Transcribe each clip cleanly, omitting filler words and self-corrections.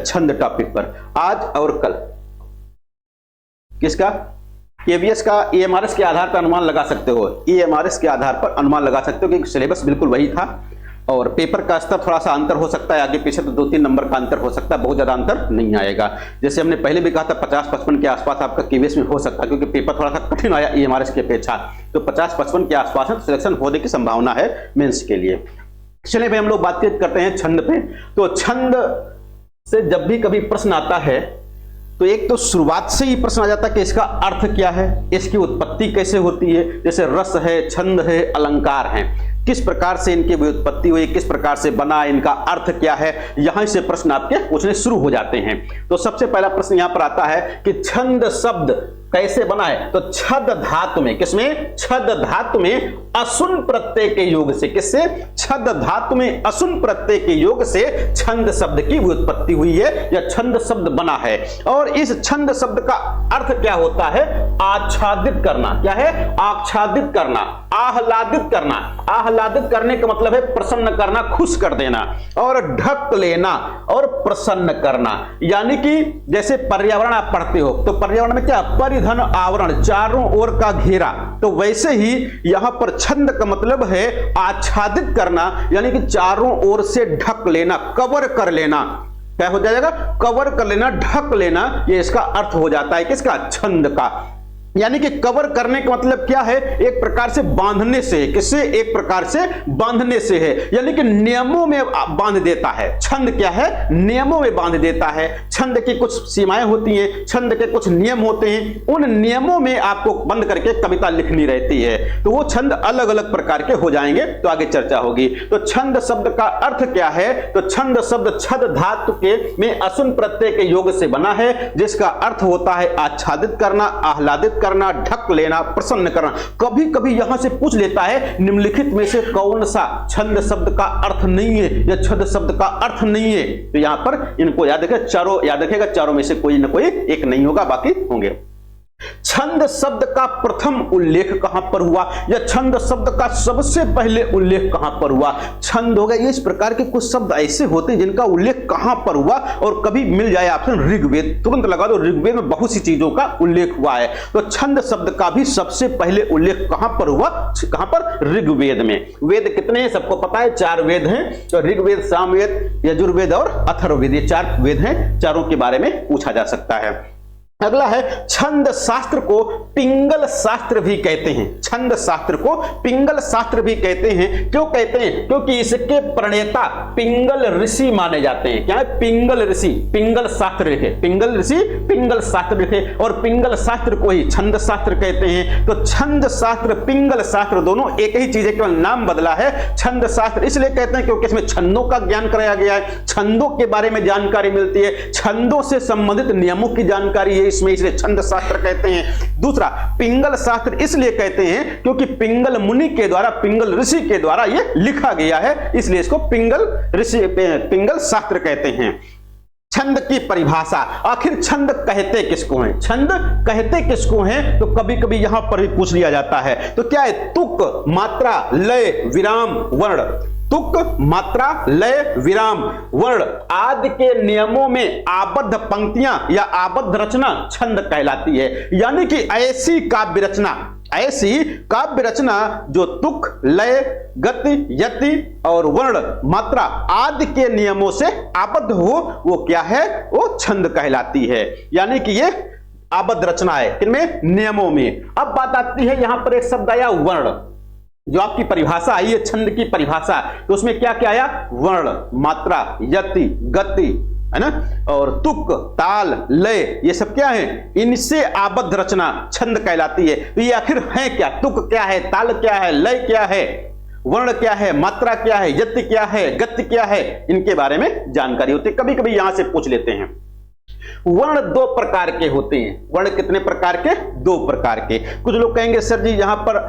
छंद टॉपिक पर आज और कल। किसका? केवीएस का ईएमआरएस के आधार पर अनुमान लगा सकते हो, ईएमआरएस के आधार पर अनुमान लगा सकते हो क्योंकि सिलेबस बिल्कुल वही था और पेपर का स्तर थोड़ा सा अंतर हो सकता है, आगे पीछे तो 2-3 नंबर का अंतर हो सकता है, बहुत ज्यादा अंतर नहीं आएगा। जैसे हमने पहले भी कहा था 50-55 के आसपास आपका केवीएस में हो सकता है क्योंकि पेपर थोड़ा सा कठिन आया ईएमआरएस की अपेक्षा, तो 50-55 के आसपास है, सिलेक्शन होने की संभावना है मेंस के लिए। चलिए भाई हम लोग बातचीत करते हैं छंद पे। तो छंद से जब भी कभी प्रश्न आता है तो एक तो शुरुआत से ही प्रश्न आ जाता है कि इसका अर्थ क्या है, इसकी उत्पत्ति कैसे होती है। जैसे रस है, छंद है, अलंकार है, किस प्रकार से इनकी व्युत्पत्ति हुई, किस प्रकार से बना, इनका अर्थ क्या है, यहां से प्रश्न आपके पूछने शुरू हो जाते हैं। तो सबसे पहला प्रश्न यहां पर आता है कि छंद शब्द कैसे बना है। तो छद धातु में, किसमें? छद धातु में असुन प्रत्यय के योग से, किससे? छद धातु में असुन प्रत्यय के योग से छंद शब्द की व्युत्पत्ति हुई है या छंद शब्द बना है। और इस छंद शब्द का अर्थ क्या होता है? आच्छादित करना। क्या है? आच्छादित करना, आह्लादित करना। आह्लादित करने का मतलब है प्रसन्न करना, खुश कर देना, और ढक लेना और प्रसन्न करना। यानी कि जैसे पर्यावरण आप पढ़ते हो तो पर्यावरण में क्या? परिधन, आवरण, चारों ओर का घेरा। तो वैसे ही यहां पर छंद का मतलब है आच्छादित करना, यानी कि चारों ओर से ढक लेना, कवर कर लेना। क्या हो जाएगा? कवर कर लेना, ढक लेना, ये इसका अर्थ हो जाता है किसका? छंद का। यानी कि कवर करने का मतलब क्या है? एक प्रकार से बांधने से। किससे? एक प्रकार से बांधने से है, यानी कि नियमों में बांध देता है। छंद क्या है? नियमों में बांध देता है। छंद की कुछ सीमाएं होती हैं, छंद के कुछ नियम होते हैं, उन नियमों में आपको बंद करके कविता लिखनी रहती है। तो वो छंद अलग अलग प्रकार के हो जाएंगे, तो आगे चर्चा होगी। तो छंद शब्द का अर्थ क्या है? तो छंद शब्द छद धातु के में असुन प्रत्यय के योग से बना है, जिसका अर्थ होता है आच्छादित करना, आह्लादित करना, ढक लेना, प्रसन्न करना। कभी कभी यहां से पूछ लेता है निम्नलिखित में से कौन सा छंद शब्द का अर्थ नहीं है या छंद शब्द का अर्थ नहीं है। तो यहां पर इनको याद रखेगा, चारों याद रखेगा, चारों में से कोई ना कोई एक नहीं होगा, बाकी होंगे। छंद शब्द का प्रथम उल्लेख कहां पर हुआ या छंद शब्द का सबसे पहले उल्लेख कहां पर हुआ? छंद हो गया, ये इस प्रकार के कुछ शब्द ऐसे होते हैं जिनका उल्लेख कहां पर हुआ, और कभी मिल जाए ऑप्शन ऋग्वेद, तुरंत लगा दो, ऋग्वेद में बहुत सी चीजों का उल्लेख हुआ है। तो छंद शब्द का भी सबसे पहले उल्लेख कहां पर हुआ? कहां पर? ऋग्वेद में। वेद कितने हैं सबको पता है? 4 वेद हैं, तो ऋग्वेद, सामवेद, यजुर्वेद और अथर्ववेद, ये 4 वेद हैं। चारों के बारे में पूछा जा सकता है। अगला है छंद शास्त्र को पिंगल शास्त्र भी कहते हैं। छंद शास्त्र को पिंगल शास्त्र भी कहते हैं। क्यों कहते हैं? क्योंकि इसके प्रणेता पिंगल ऋषि माने जाते हैं। क्या है? पिंगल ऋषि पिंगल शास्त्र लिखे, पिंगल ऋषि पिंगल शास्त्र लिखे, और पिंगल शास्त्र को ही छंद शास्त्र कहते हैं। तो छंद शास्त्र, पिंगल शास्त्र दोनों एक ही चीज है, केवल नाम बदला है। छंद शास्त्र इसलिए कहते हैं क्योंकि इसमें छंदों का ज्ञान कराया गया है, छंदों के बारे में जानकारी मिलती है, छंदों से संबंधित नियमों की जानकारी इसमें, इसलिए छंद शास्त्र कहते हैं। दूसरा, पिंगल शास्त्र इसलिए कहते हैं क्योंकि पिंगल मुनि के द्वारा, पिंगल ऋषि के द्वारा यह लिखा गया है, इसलिए इसको पिंगल ऋषि, पिंगल शास्त्र कहते हैं। छंद की परिभाषा, आखिर छंद कहते किसको हैं? छंद कहते किसको हैं? तो कभी कभी यहां पर भी पूछ लिया जाता है। तो क्या है? तुक, मात्रा, लय, विराम, वर्ण। तुक, मात्रा, लय, विराम, वर्ण आदि के नियमों में आबद्ध पंक्तियां या आबद्ध रचना छंद कहलाती है। यानी कि ऐसी काव्य रचना, ऐसी काव्य रचना जो तुक, लय, गति, यति और वर्ण, मात्रा आदि के नियमों से आबद्ध हो, वो क्या है? वो छंद कहलाती है। यानी कि ये आबद्ध रचना है, किनमें? नियमों में। अब बात आती है, यहां पर एक शब्द आया वर्ण, जो आपकी परिभाषा आई है छंद की परिभाषा, तो उसमें क्या क्या आया? वर्ण, मात्रा, यति, गति, है ना, और तुक, ताल, लय, ये सब क्या है? इनसे आबद्ध रचना छंद कहलाती है। तो ये आखिर है क्या? तुक क्या है? ताल क्या है? लय क्या है? वर्ण क्या है? मात्रा क्या है? यति क्या है? गति क्या है? इनके बारे में जानकारी होती है, कभी कभी यहां से पूछ लेते हैं। वर्ण 2 प्रकार के होते हैं। वर्ण कितने प्रकार के? 2 प्रकार के। कुछ लोग कहेंगे सर जी यहां पर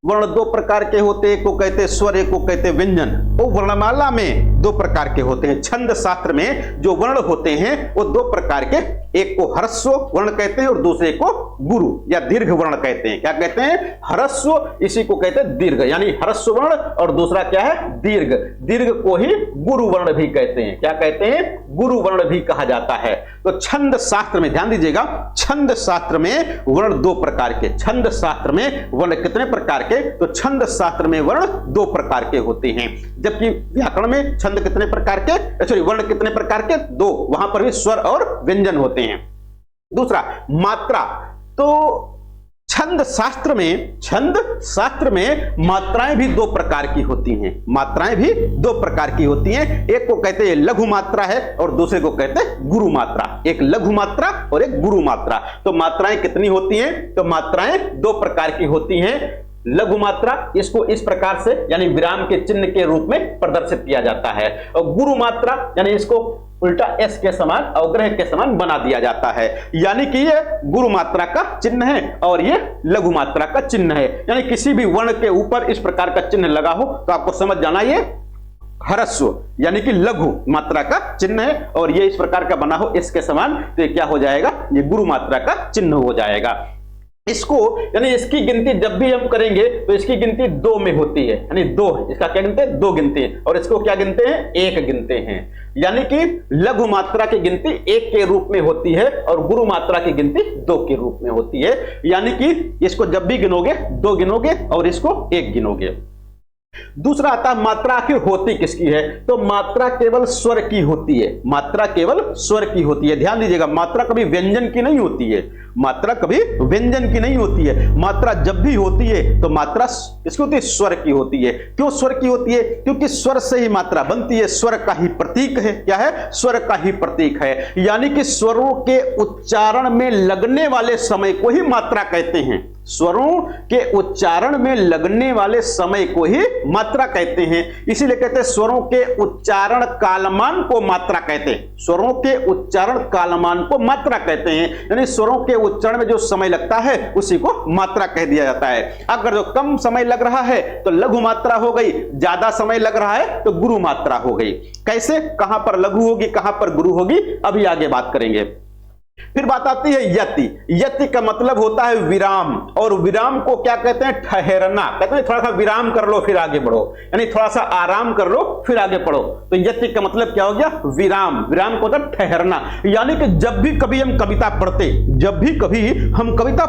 वर्ण दो प्रकार के होते हैं, एक को कहते हैं स्वर, एक को कहते हैं व्यंजन। वो वर्णमाला में दो प्रकार के होते हैं। छंद शास्त्र में जो वर्ण होते हैं वो दो प्रकार के, एक को ह्रस्व वर्ण कहते हैं और दूसरे को गुरु या दीर्घ वर्ण कहते हैं। क्या कहते हैं? ह्रस्व, इसी को कहते हैं दीर्घ, यानी ह्रस्व वर्ण, और दूसरा क्या है? दीर्घ। दीर्घ को ही गुरु वर्ण भी कहते हैं। क्या कहते हैं? गुरु वर्ण भी कहा जाता है। तो छंद शास्त्र में ध्यान दीजिएगा, छंद शास्त्र में वर्ण दो प्रकार के। छंद शास्त्र में वर्ण कितने प्रकार के? तो छंद शास्त्र में वर्ण दो प्रकार के होते हैं, जबकि व्याकरण में छंद कितने प्रकार के, सॉरी वर्ण कितने प्रकार के? दो। वहां पर भी स्वर और व्यंजन होते हैं। दूसरा मात्रा। तो छंद शास्त्र में मात्राएं भी दो प्रकार की होती हैं। मात्राएं भी दो प्रकार की होती हैं। एक को कहते हैं लघु मात्रा है और दूसरे को कहते हैं गुरु मात्रा। एक लघु मात्रा और एक गुरु मात्रा। तो मात्राएं कितनी होती हैं? तो मात्राएं दो प्रकार की होती हैं। लघु मात्रा, इसको इस प्रकार से यानी विराम के चिन्ह के रूप में प्रदर्शित किया जाता है, और गुरु मात्रा यानी इसको उल्टा एस के समान, अवग्रह के समान बना दिया जाता है। यानी कि ये गुरु मात्रा का चिन्ह है और ये लघु मात्रा का चिन्ह है। यानी किसी भी वर्ण के ऊपर इस प्रकार का चिन्ह लगा हो तो आपको समझ जाना ये ह्रस्व यानी कि लघु मात्रा का चिन्ह है, और ये इस प्रकार का बना हो एस के समान, तो ये क्या हो जाएगा? ये गुरु मात्रा का चिन्ह हो जाएगा। इसको यानी इसकी गिनती जब भी हम करेंगे तो इसकी गिनती दो में होती है, यानी दो। इसका क्या गिनते हैं? दो गिनते हैं। और इसको क्या गिनते हैं? एक गिनते हैं। यानी कि लघु मात्रा की गिनती एक के रूप में होती है और गुरु मात्रा की गिनती दो के रूप में होती है। यानी कि इसको जब भी गिनोगे दो गिनोगे और इसको एक गिनोगे। दूसरा आता है मात्रा आखिर होती किसकी है? तो मात्रा केवल स्वर की होती है। मात्रा केवल स्वर की होती है। ध्यान दीजिएगा, मात्रा कभी व्यंजन की नहीं होती है। मात्रा कभी व्यंजन की नहीं होती है। मात्रा जब भी होती है तो मात्रा किसकी होती है? स्वर की होती है। क्यों स्वर की होती है? क्योंकि स्वर से ही मात्रा बनती है। स्वर का ही प्रतीक है। क्या है? स्वर का ही प्रतीक है। यानी कि स्वरों के उच्चारण में लगने वाले समय को ही मात्रा कहते हैं। स्वरों के उच्चारण में लगने वाले समय को ही मात्रा कहते हैं। इसीलिए कहते हैं स्वरों के उच्चारण कालमान को मात्रा कहते हैं। स्वरों के उच्चारण कालमान को मात्रा कहते हैं। यानी स्वरों के उच्चारण में जो समय लगता है उसी को मात्रा कह दिया जाता है। अगर जो कम समय लग रहा है तो लघु मात्रा हो गई, ज्यादा समय लग रहा है तो गुरु मात्रा हो गई। कैसे? कहां पर लघु होगी, कहां पर गुरु होगी, अभी आगे बात करेंगे। फिर बात आती है यति। यति का मतलब होता है विराम, और विराम को क्या कहते हैं? ठहरना। कहते हैं थोड़ा सा विराम कर लो फिर आगे बढ़ो, यानी थोड़ा सा आराम कर लो फिर आगे बढ़ो। तो यति का मतलब क्या हो गया? विराम। विराम को मतलब ठहरना। यानी कि जब भी कभी हम कविता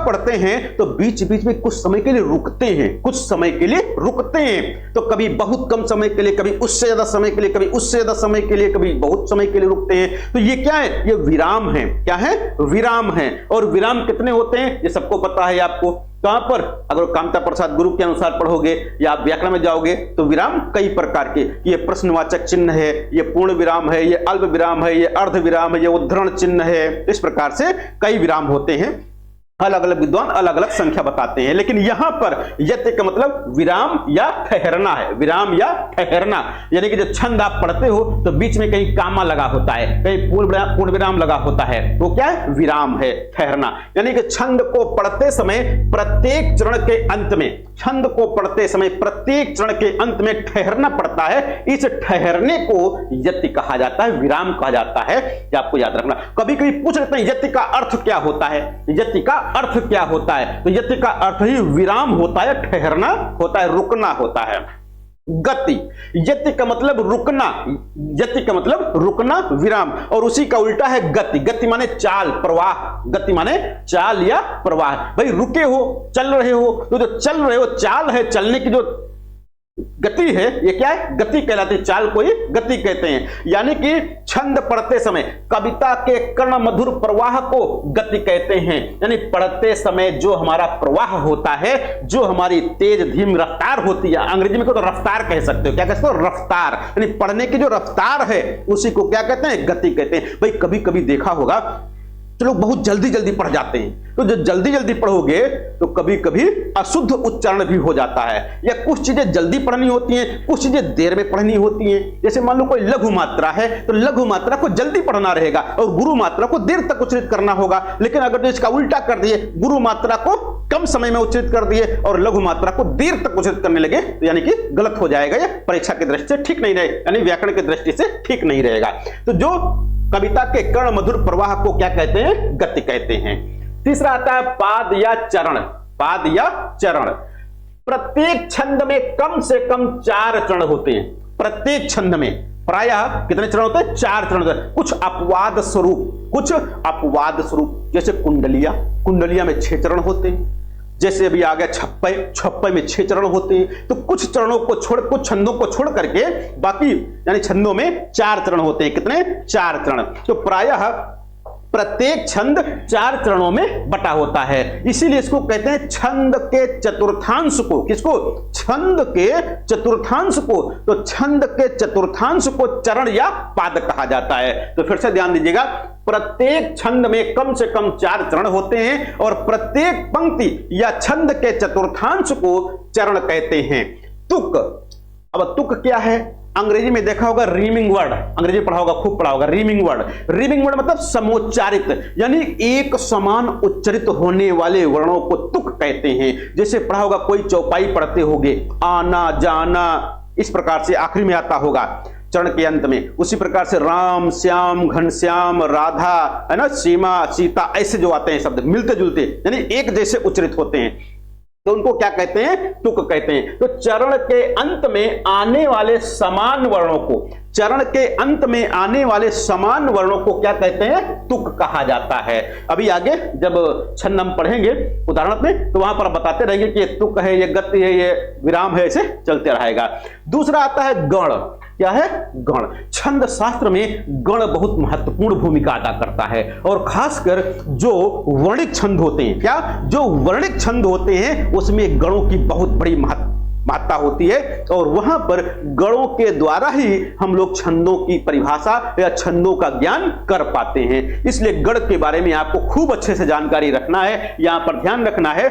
पढ़ते हैं तो बीच बीच में कुछ समय के लिए रुकते हैं, कुछ समय के लिए रुकते हैं। तो कभी बहुत कम समय के लिए, कभी उससे ज्यादा समय के लिए, कभी उससे ज्यादा समय के लिए, कभी बहुत समय के लिए रुकते हैं। तो ये क्या है? ये विराम है। क्या है? विराम है। और विराम कितने होते हैं ये सबको पता है आपको। कहां पर? अगर कामता प्रसाद गुरु के अनुसार पढ़ोगे या आप व्याकरण में जाओगे तो विराम कई प्रकार के, ये प्रश्नवाचक चिन्ह है, ये पूर्ण विराम है, ये अल्प विराम है, ये अर्ध विराम है, ये उद्धरण चिन्ह है। इस प्रकार से कई विराम होते हैं। अलग अलग विद्वान अलग अलग संख्या बताते हैं, लेकिन यहां पर यति का मतलब विराम या ठहरना है। विराम या ठहरना, यानी कि जब छंद आप पढ़ते हो तो बीच में कहीं कामा लगा होता है, कहीं पूर्ण विराम लगा होता है, वो क्या है? विराम है, ठहरना। यानी कि छंद को पढ़ते समय प्रत्येक चरण के अंत में, छंद को पढ़ते समय प्रत्येक चरण के अंत में ठहरना पड़ता है। इस ठहरने को यति कहा जाता है, विराम कहा जाता है। ये आपको याद रखना। कभी कभी पूछ लेते हैं यति का अर्थ क्या होता है? यति का अर्थ क्या होता है? तो यति का अर्थ ही विराम होता है, ठहरना होता है, रुकना होता है। गति, यति का मतलब रुकना, यति का मतलब रुकना, विराम, और उसी का उल्टा है गति। गति माने चाल, प्रवाह। गति माने चाल या प्रवाह। भाई रुके हो, चल रहे हो, तो जो चल रहे हो चाल है, चलने की जो गति है ये क्या है? गति कहलाती है। चाल को ही गति कहते हैं। यानी कि छंद पढ़ते समय कविता के कर्ण मधुर प्रवाह को गति कहते हैं। यानी पढ़ते समय जो हमारा प्रवाह होता है, जो हमारी तेज धीम रफ्तार होती है, अंग्रेजी में तो रफ्तार कह सकते हो। क्या कहते हो? रफ्तार। यानी पढ़ने की जो रफ्तार है उसी को क्या कहते हैं? गति कहते हैं। भाई कभी कभी देखा होगा तो लोग बहुत जल्दी जल्दी पढ़ जाते हैं। तो जब जल्दी जल्दी पढ़ोगे तो कभी कभी अशुद्ध उच्चारण भी हो जाता है, या कुछ चीजें जल्दी पढ़नी होती हैं, कुछ चीजें देर में पढ़नी होती हैं। जैसे मान लो कोई लघु मात्रा है तो लघु मात्रा को जल्दी पढ़ना रहेगा और गुरु मात्रा को देर तक उच्चारित करना होगा। लेकिन अगर इसका उल्टा कर दिए, गुरु मात्रा को कम समय में उच्चारित कर दिए और लघु मात्रा को देर तक उच्चारित करने लगे, तो यानी कि गलत हो जाएगा, या परीक्षा की दृष्टि से ठीक नहीं रहेगा, यानी व्याकरण की दृष्टि से ठीक नहीं रहेगा। तो जो कविता के कर्ण मधुर प्रवाह को क्या कहते हैं? गति कहते हैं। तीसरा आता है पाद या चरण। पाद या चरण, प्रत्येक छंद में कम से कम 4 चरण होते हैं। प्रत्येक छंद में प्रायः कितने चरण होते हैं? 4 चरण होते हैं। कुछ अपवाद स्वरूप, कुछ अपवाद स्वरूप, जैसे कुंडलिया, कुंडलिया में 6 चरण होते हैं। जैसे अभी आ गया छप्पय, छप्पय में 6 चरण होते हैं। तो कुछ चरणों को छोड़, कुछ छंदों को छोड़ करके बाकी यानी छंदों में 4 चरण होते हैं। कितने? 4 चरण। तो प्रायः प्रत्येक छंद 4 चरणों में बटा होता है, इसीलिए इसको कहते हैं छंद के चतुर्थांश को। किसको? छंद के चतुर्थांश को। तो छंद के चतुर्थांश को चरण या पाद कहा जाता है। तो फिर से ध्यान दीजिएगा, प्रत्येक छंद में कम से कम 4 चरण होते हैं और प्रत्येक पंक्ति या छंद के चतुर्थांश को चरण कहते हैं। तुक, अब तुक क्या है? अंग्रेजी में देखा होगा रीमिंग वर्ड, अंग्रेजी पढ़ा होगा, खूब पढ़ा होगा रीमिंग वर्ड। रीमिंग वर्ड मतलब समोच्चारित, यानी एक समान उच्चारित होने वाले वर्णों को तुक कहते हैं। जैसे पढ़ा होगा, कोई चौपाई पढ़ते होगे, आना जाना इस प्रकार से आखिरी में आता होगा चरण के अंत में। उसी प्रकार से राम, श्याम, घनश्याम, राधा, है ना, सीमा, सीता, ऐसे जो आते हैं शब्द मिलते जुलते, यानी एक जैसे उच्चारित होते हैं, तो उनको क्या कहते हैं? तुक कहते हैं। तो चरण के अंत में आने वाले समान वर्णों को, चरण के अंत में आने वाले समान वर्णों को क्या कहते हैं? तुक कहा जाता है। अभी आगे जब छंद हम पढ़ेंगे उदाहरण में, तो वहां पर बताते रहेंगे कि ये तुक है, ये गति है, ये विराम है, ऐसे चलते रहेगा। दूसरा आता है गण। क्या है? गण। छंद शास्त्र में गण बहुत महत्वपूर्ण भूमिका अदा करता है, और खासकर जो वर्णिक छंद होते हैं, क्या? जो वर्णिक छंद होते हैं उसमें गणों की बहुत बड़ी महत्ता होती है, और वहां पर गणों के द्वारा ही हम लोग छंदों की परिभाषा या छंदों का ज्ञान कर पाते हैं। इसलिए गण के बारे में आपको खूब अच्छे से जानकारी रखना है। यहां पर ध्यान रखना है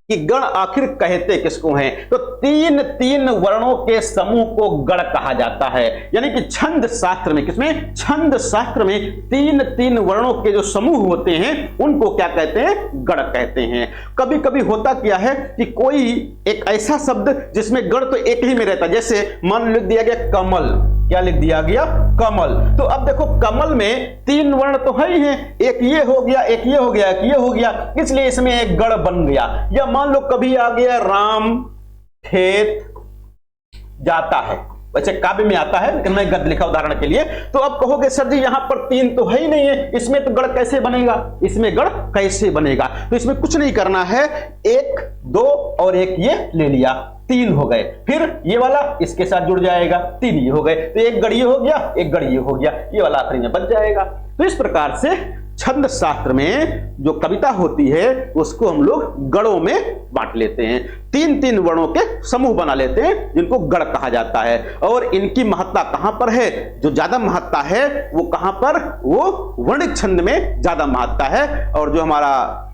कि गण आखिर कहते किसको हैं? तो 3 वर्णों के समूह को गण कहा जाता है। यानी कि छंद शास्त्र में, किसमें? छंद शास्त्र में 3 वर्णों के जो समूह होते हैं उनको क्या कहते हैं? गण कहते हैं। कभी कभी होता क्या है कि कोई एक ऐसा शब्द जिसमें गण तो एक ही में रहता है, जैसे मान लिख दिया गया कमल, क्या लिख दिया गया? कमल। तो अब देखो कमल में 3 वर्ण तो है ही हैं, एक ये हो गया, एक ये हो गया, एक ये हो गया, इसलिए इसमें एक गण बन गया। या मान लो कभी आ गया राम खेत जाता है, वैसे काव्य में आता है लेकिन मैं गद्य लिखा उदाहरण के लिए। तो अब कहोगे सर जी यहां पर 3 तो है ही नहीं है, इसमें तो गण कैसे बनेगा? इसमें गण कैसे बनेगा? तो इसमें कुछ नहीं करना है, 1 2 और एक ये ले लिया, 3 हो गए। फिर ये वाला इसके साथ जुड़ जाएगा, 3 ये हो गए, तो एक गण ये हो गया, एक गण ये हो गया, ये वाला आखिरी में बच जाएगा। तो इस प्रकार से छंद शास्त्र में जो कविता होती है उसको हम लोग गणों में बांट लेते हैं। 3 वर्णों के समूह बना लेते हैं जिनको गण कहा जाता है। और इनकी महत्ता कहां पर है? जो ज्यादा महत्ता है वो कहां पर? वो वर्णिक छंद में ज्यादा महत्ता है, और जो हमारा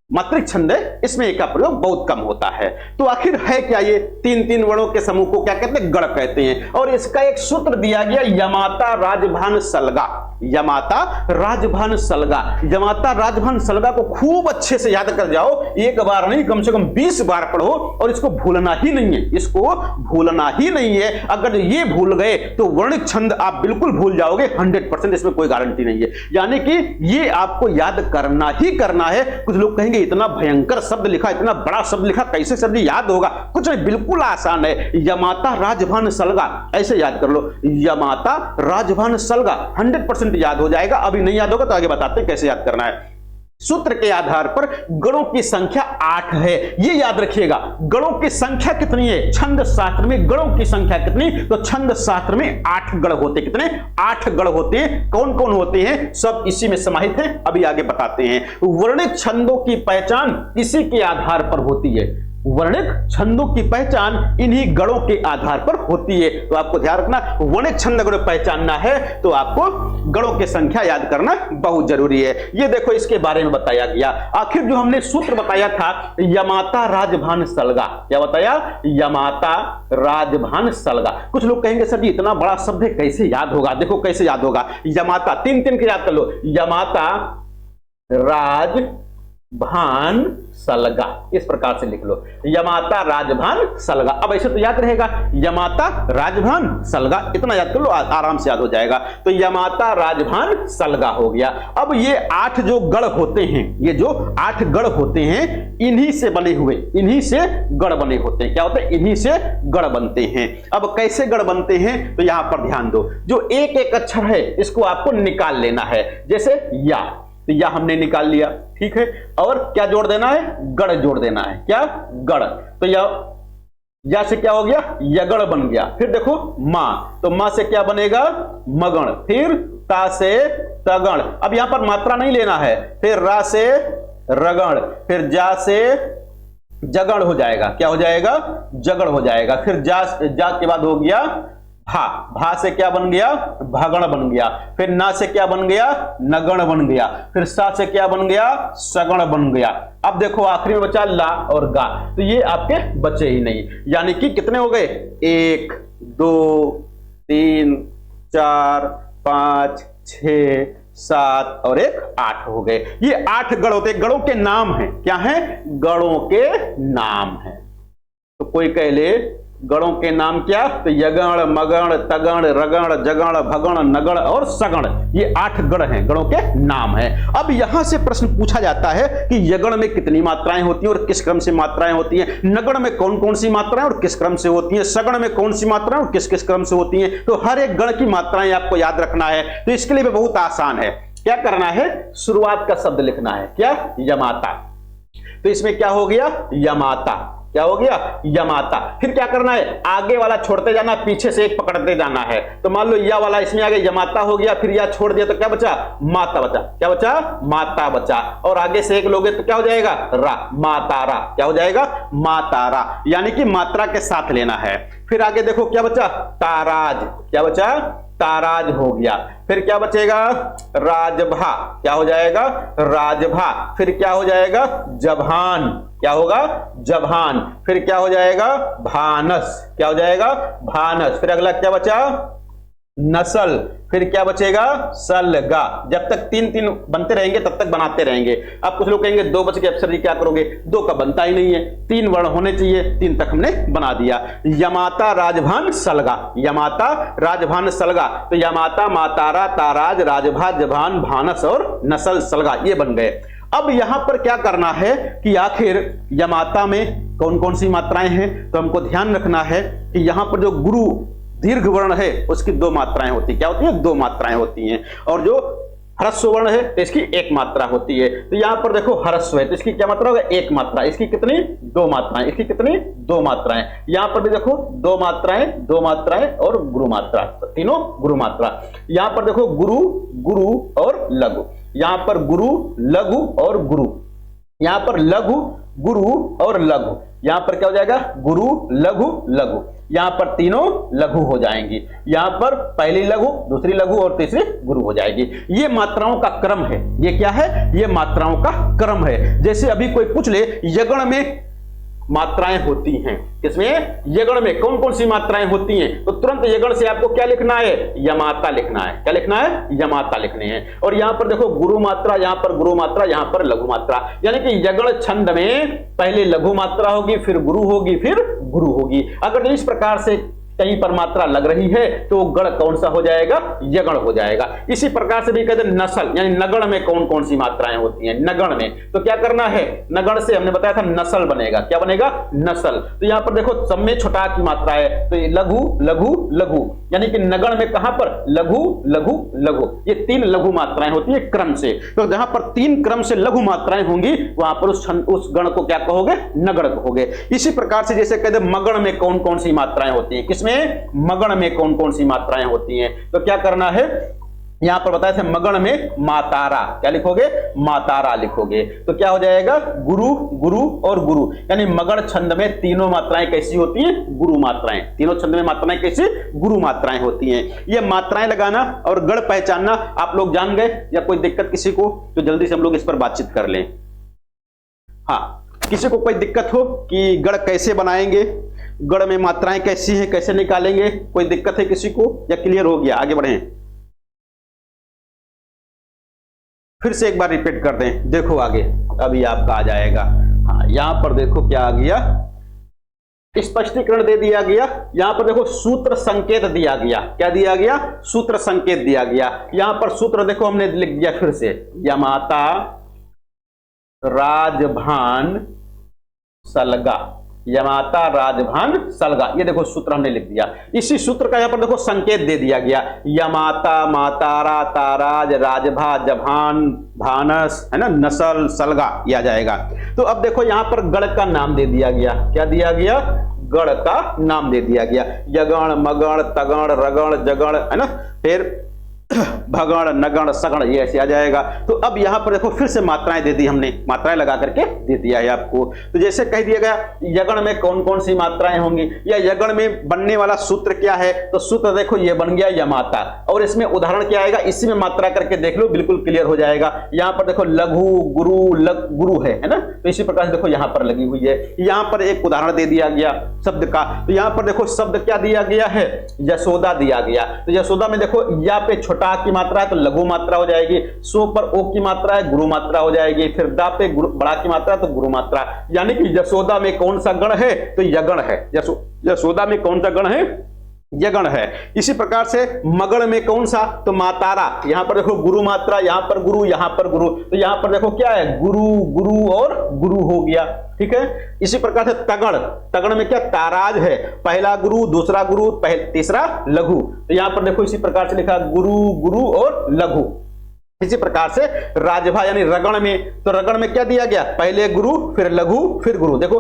मात्रिक छंद है इसमें इसका प्रयोग बहुत कम होता है। तो आखिर है क्या ये? 3 वर्णों के समूह को क्या कहते हैं? गण कहते हैं। और इसका एक सूत्र दिया गया, यमाता राजभान सलगा। यमाता राजभान सलगा, यमाता राजभान सलगा को खूब अच्छे से याद कर जाओ, एक बार नहीं कम से कम 20 बार पढ़ो, और इसको भूलना ही नहीं है, इसको भूलना ही नहीं है। अगर ये भूल गए तो वर्णिक छंद आप बिल्कुल भूल जाओगे 100%, इसमें कोई गारंटी नहीं है। यानी कि ये आपको याद करना ही करना है। कुछ लोग कहेंगे इतना भयंकर शब्द लिखा, इतना बड़ा शब्द लिखा, कैसे शब्द याद होगा? कुछ नहीं, बिल्कुल आसान है। यमाता राजभान सलगा, ऐसे याद कर लो, यमाता राजभान सलगा, 100% याद हो जाएगा। अभी नहीं याद होगा तो आगे बताते हैं कैसे याद करना है। सूत्र के आधार पर गणों की संख्या 8 है, ये याद रखिएगा। गणों की संख्या कितनी है? छंद शास्त्र में गणों की संख्या कितनी? तो छंद शास्त्र में 8 गण होते। कितने? 8 गण होते हैं। कौन कौन होते हैं? सब इसी में समाहित है, अभी आगे बताते हैं। वर्णिक छंदों की पहचान इसी के आधार पर होती है। वर्णिक छंदों की पहचान इन्हीं गणों के आधार पर होती है। तो आपको ध्यान रखना, वर्णिक छंद अगर पहचानना है तो आपको गणों की संख्या याद करना बहुत जरूरी है। ये देखो इसके बारे में बताया गया। आखिर जो हमने सूत्र बताया था यमाता राजभान सलगा, क्या बताया? यमाता राजभान सलगा। कुछ लोग कहेंगे सर जी इतना बड़ा शब्द है कैसे याद होगा? देखो कैसे याद होगा। यमाता तीन तीन के याद कर लो, यमाता राजभान सलगा, इस प्रकार से लिख लो, यमाता राजभान सलगा। अब ऐसे तो याद रहेगा, यमाता राजभान सलगा, इतना याद कर लो, आराम से याद हो जाएगा। तो यमाता राजभान सलगा हो गया। अब ये 8 जो गढ़ होते हैं, ये जो 8 गढ़ होते हैं इन्हीं से बने हुए, इन्हीं से गढ़ बने होते हैं। क्या होते हैं? इन्हीं से गढ़ बनते हैं। अब कैसे गढ़ बनते हैं तो यहां पर ध्यान दो, जो एक एक अक्षर है इसको आपको निकाल लेना है। जैसे या, तो या हमने निकाल लिया, ठीक है। और क्या जोड़ देना है? गढ़ जोड़ देना है। क्या? गढ़। तो या से क्या हो गया? यगढ़ बन गया। फिर देखो मां, तो मां से क्या बनेगा? मगण। फिर ता से तगण। अब यहां पर मात्रा नहीं लेना है। फिर रा से रगण। फिर जा से जगण हो जाएगा। क्या हो जाएगा? जगण हो जाएगा। फिर जा के बाद हो गया भा, भा से क्या बन गया? भगण बन गया। फिर ना से क्या बन गया? नगण बन गया। फिर सा से क्या बन गया? सगण बन गया। अब देखो आखिरी में बचा ला और गा, तो ये आपके बचे ही नहीं। यानी कि कितने हो गए? 1 2 3 4 5 6 7 और 1 8 हो गए। ये 8 गढ़ होते हैं। गढ़ों के नाम हैं। क्या है? गढ़ों के नाम है। तो कोई कह ले गणों के नाम क्या? तो यगण, मगण, तगण, रगण, जगण, भगण, नगण और सगण, ये 8 गण हैं, गणों के नाम हैं। अब यहां से प्रश्न पूछा जाता है कि यगण में कितनी मात्राएं होती हैं और किस क्रम से मात्राएं होती हैं, नगण में कौन कौन सी मात्राएं और किस क्रम से होती हैं, सगण में कौन सी मात्राएं और किस किस क्रम से होती हैं। तो हर एक गण की मात्राएं आपको याद रखना है। तो इसके लिए भी बहुत आसान है। क्या करना है? शुरुआत का शब्द लिखना है। क्या? यमाता। तो इसमें क्या हो गया? यमाता। क्या हो गया? यमाता। फिर क्या करना है? आगे वाला छोड़ते जाना, पीछे से एक पकड़ते जाना है। तो मान लो या वाला इसमें आ गया, यमाता हो गया, फिर या छोड़ दिया तो क्या बचा? माता बचा। क्या बचा? माता बचा। और आगे से एक लोगे तो क्या हो जाएगा? रा, मातारा। क्या हो जाएगा? मातारा। यानी कि मात्रा के साथ लेना है। फिर आगे देखो क्या बचा? ताराज। क्या बचा? ताराज हो गया। फिर क्या बचेगा? राजभा। क्या हो जाएगा? राजभा। फिर क्या हो जाएगा? जभान। क्या होगा? जभान। फिर क्या हो जाएगा? भानस। क्या हो जाएगा? भानस। फिर अगला क्या बचा? नसल। फिर क्या बचेगा? सलगा। जब तक 3-3 बनते रहेंगे तब तक बनाते रहेंगे। अब कुछ लोग कहेंगे 2 बच के अक्षर जी क्या करोगे? 2 का बनता ही नहीं है, 3 वर्ण होने चाहिए, 3 तक हमने बना दिया। यमाता राजभान सलगा। यमाता राजभान सलगा। तो यमाता, मातारा, ताराज, राजभा, जभान, भानस और नसल सलगा, ये बन गए। अब यहां पर क्या करना है कि आखिर यमाता में कौन कौन सी मात्राएं हैं, तो हमको ध्यान रखना है कि यहां पर जो गुरु दीर्घ वर्ण है उसकी 2 मात्राएं होती है। क्या होती है? 2 मात्राएं होती हैं। और जो ह्रस्व वर्ण है तो इसकी 1 मात्रा होती है। तो यहां पर देखो ह्रस्व है तो इसकी क्या मात्रा होगा? 1 मात्रा। इसकी कितनी? 2 मात्राएं। इसकी कितनी? 2 मात्राएं। यहां पर भी देखो 2 मात्राएं, 2 मात्राएं और गुरु मात्रा, तो तीनों गुरु मात्रा। यहां पर देखो गुरु, गुरु और लघु। यहां पर गुरु, लघु और गुरु। यहां पर लघु, गुरु और लघु। यहां पर क्या हो जाएगा? गुरु, लघु, लघु। यहां पर तीनों लघु हो जाएंगी। यहां पर पहली लघु, दूसरी लघु और तीसरी गुरु हो जाएगी। ये मात्राओं का क्रम है। ये क्या है? ये मात्राओं का क्रम है। जैसे अभी कोई पूछ ले यगण में मात्राएं होती हैं, किसमें? यगण में कौन कौन सी मात्राएं होती हैं, तो तुरंत यगण से आपको क्या लिखना है? यमाता लिखना है। क्या लिखना है? यमाता लिखने हैं। और यहां पर देखो गुरु मात्रा, यहां पर गुरु मात्रा, यहां पर लघु मात्रा। यानी कि यगण छंद में पहले लघु मात्रा होगी, फिर गुरु होगी, फिर गुरु होगी। अगर इस प्रकार से कहीं पर मात्रा लग रही है तो गण कौन सा हो जाएगा? यगण हो जाएगा। इसी प्रकार से भी कहते हैं नसल, यानी नगण में कौन कौन सी मात्राएं होती हैं। नगण में तो क्या करना है? नगण से हमने बताया था नसल बनेगा। क्या बनेगा? नसल। तो यहां पर देखो सब में छोटा की मात्रा है, तो ये लघु, लघु, लघु। यानी कि नगण में कहां पर? लघु, लघु, लघु। ये 3 लघु मात्राएं होती है क्रम से। तो जहां पर 3 क्रम से लघु मात्राएं होंगी वहां पर उस गण को क्या कहोगे? नगण कहोगे। इसी प्रकार से जैसे कहते हैं मगण में कौन कौन सी मात्राएं होती हैं, किसमें? मगण में कौन कौन सी मात्राएं होती हैं। तो क्या करना है? यहां पर बताया थे मगण में मातारा, क्या लिखोगे, मातारा लिखोगे। तो क्या हो जाएगा, गुरु गुरु और गुरु, यानी मगण छंद में तीनों मात्राएं कैसी होती हैं, गुरु मात्राएं। तीनों छंद में मात्राएं कैसी, गुरु मात्राएं होती हैं। ये मात्राएं लगाना और गण पहचानना आप लोग जान गए, या कोई दिक्कत किसी को तो जल्दी से हम लोग इस पर बातचीत कर लें। हाँ, किसी को कोई दिक्कत हो कि गण कैसे बनाएंगे, गण में मात्राएं कैसी हैं, कैसे निकालेंगे, कोई दिक्कत है किसी को, या क्लियर हो गया, आगे बढ़ें। फिर से एक बार रिपीट कर दें, देखो आगे अभी आपका आ जाएगा। हाँ, यहां पर देखो क्या आ गया, स्पष्टीकरण दे दिया गया। यहां पर देखो सूत्र संकेत दिया गया, क्या दिया गया, सूत्र संकेत दिया गया। यहां पर सूत्र देखो हमने लिख दिया फिर से, यमाता राजभान सलगा, यमाता राजभान सलगा, ये देखो सूत्र हमने लिख दिया। इसी सूत्र का यहां पर देखो संकेत दे दिया गया, यमाता मातारा ताराज राजभा जभान भानस, है ना, नसल सलगा, ये आ जाएगा। तो अब देखो यहां पर गण का नाम दे दिया गया, क्या दिया गया, गण का नाम दे दिया गया। यगण मगण तगण रगण जगण, है ना, फिर भगण नगण सगण, ये ऐसे आ जाएगा। तो अब यहां पर देखो फिर से मात्राएं दे दी हमने, मात्राएं लगा करके दे दिया है आपको। तो जैसे कह दिया गया यगण में कौन कौन सी मात्राएं होंगी, या यगण में बनने वाला सूत्र क्या है, तो सूत्र देखो ये बन गया यमाता, और इसमें उदाहरण क्या आएगा, इसी में मात्रा करके देख लो, बिल्कुल क्लियर हो जाएगा। यहां पर देखो लघु गुरु लग गुरु है ना, तो इसी प्रकार से देखो यहां पर लगी हुई है। यहां पर एक उदाहरण दे दिया गया शब्द का, तो यहां पर देखो शब्द क्या दिया गया है, यशोदा दिया गया। तो यशोदा में देखो या पे छोटा की मात्रा है तो लघु मात्रा हो जाएगी, सो पर ओ की मात्रा है गुरु मात्रा हो जाएगी, फिर दा पे बड़ा की मात्रा है तो गुरु मात्रा। यानी कि यशोदा में कौन सा गण है, तो यगण है। यशोदा में कौन सा गण है, यगण है। इसी प्रकार से मगण में कौन सा, तो मातारा, यहां पर देखो गुरु मात्रा, यहां पर गुरु, यहां पर गुरु, तो यहां पर देखो क्या है, गुरु गुरु और गुरु हो गया, ठीक है। इसी प्रकार से तगण, तगण में क्या, ताराज है, पहला गुरु दूसरा गुरु तीसरा लघु, तो यहां पर देखो इसी प्रकार से लिखा गुरु गुरु और लघु। इसी प्रकार से राजभा यानी रगण में, तो रगण में क्या दिया गया, पहले गुरु फिर लघु फिर गुरु, देखो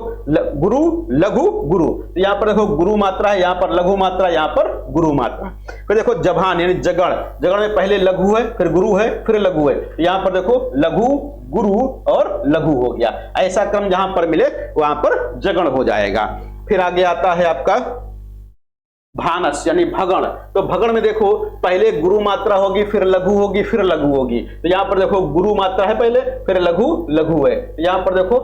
गुरु लघु गुरु, तो यहां पर देखो गुरु मात्रा है, यहां पर लघु मात्रा, यहां पर गुरु मात्रा। फिर देखो जभान यानी जगण, जगण में पहले लघु है फिर गुरु है फिर लघु है, तो यहां पर देखो लघु गुरु और लघु हो गया। ऐसा क्रम जहां पर मिले वहां पर जगण हो जाएगा। फिर आगे आता है आपका भानस यानी भगण, तो भगण में देखो पहले गुरु मात्रा होगी फिर लघु होगी फिर लघु होगी, तो यहां पर देखो गुरु मात्रा है पहले फिर लघु लघु है, तो यहां पर देखो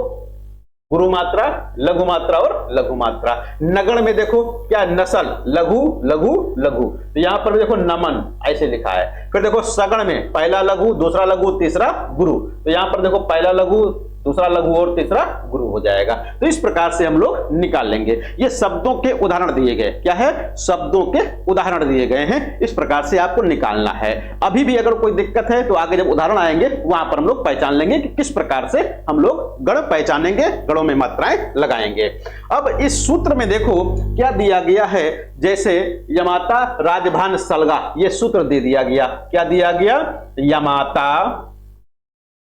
गुरु मात्रा लघु मात्रा और लघु मात्रा। नगण में देखो क्या, नसल लघु लघु लघु, तो यहां पर देखो नमन ऐसे लिखा है। फिर देखो सगण में पहला लघु दूसरा लघु तीसरा गुरु, तो यहां पर देखो पहला लघु दूसरा लघु और तीसरा गुरु हो जाएगा। तो इस प्रकार से हम लोग निकाल लेंगे। ये शब्दों के उदाहरण दिए गए, क्या है, शब्दों के उदाहरण दिए गए हैं, इस प्रकार से आपको निकालना है। अभी भी अगर कोई दिक्कत है तो आगे जब उदाहरण आएंगे वहां पर हम लोग पहचान लेंगे कि किस प्रकार से हम लोग गण पहचानेंगे, गणों में मात्राएं लगाएंगे। अब इस सूत्र में देखो क्या दिया गया है, जैसे यमाता राजभान सलगा, ये सूत्र दे दिया गया, क्या दिया गया, यमाता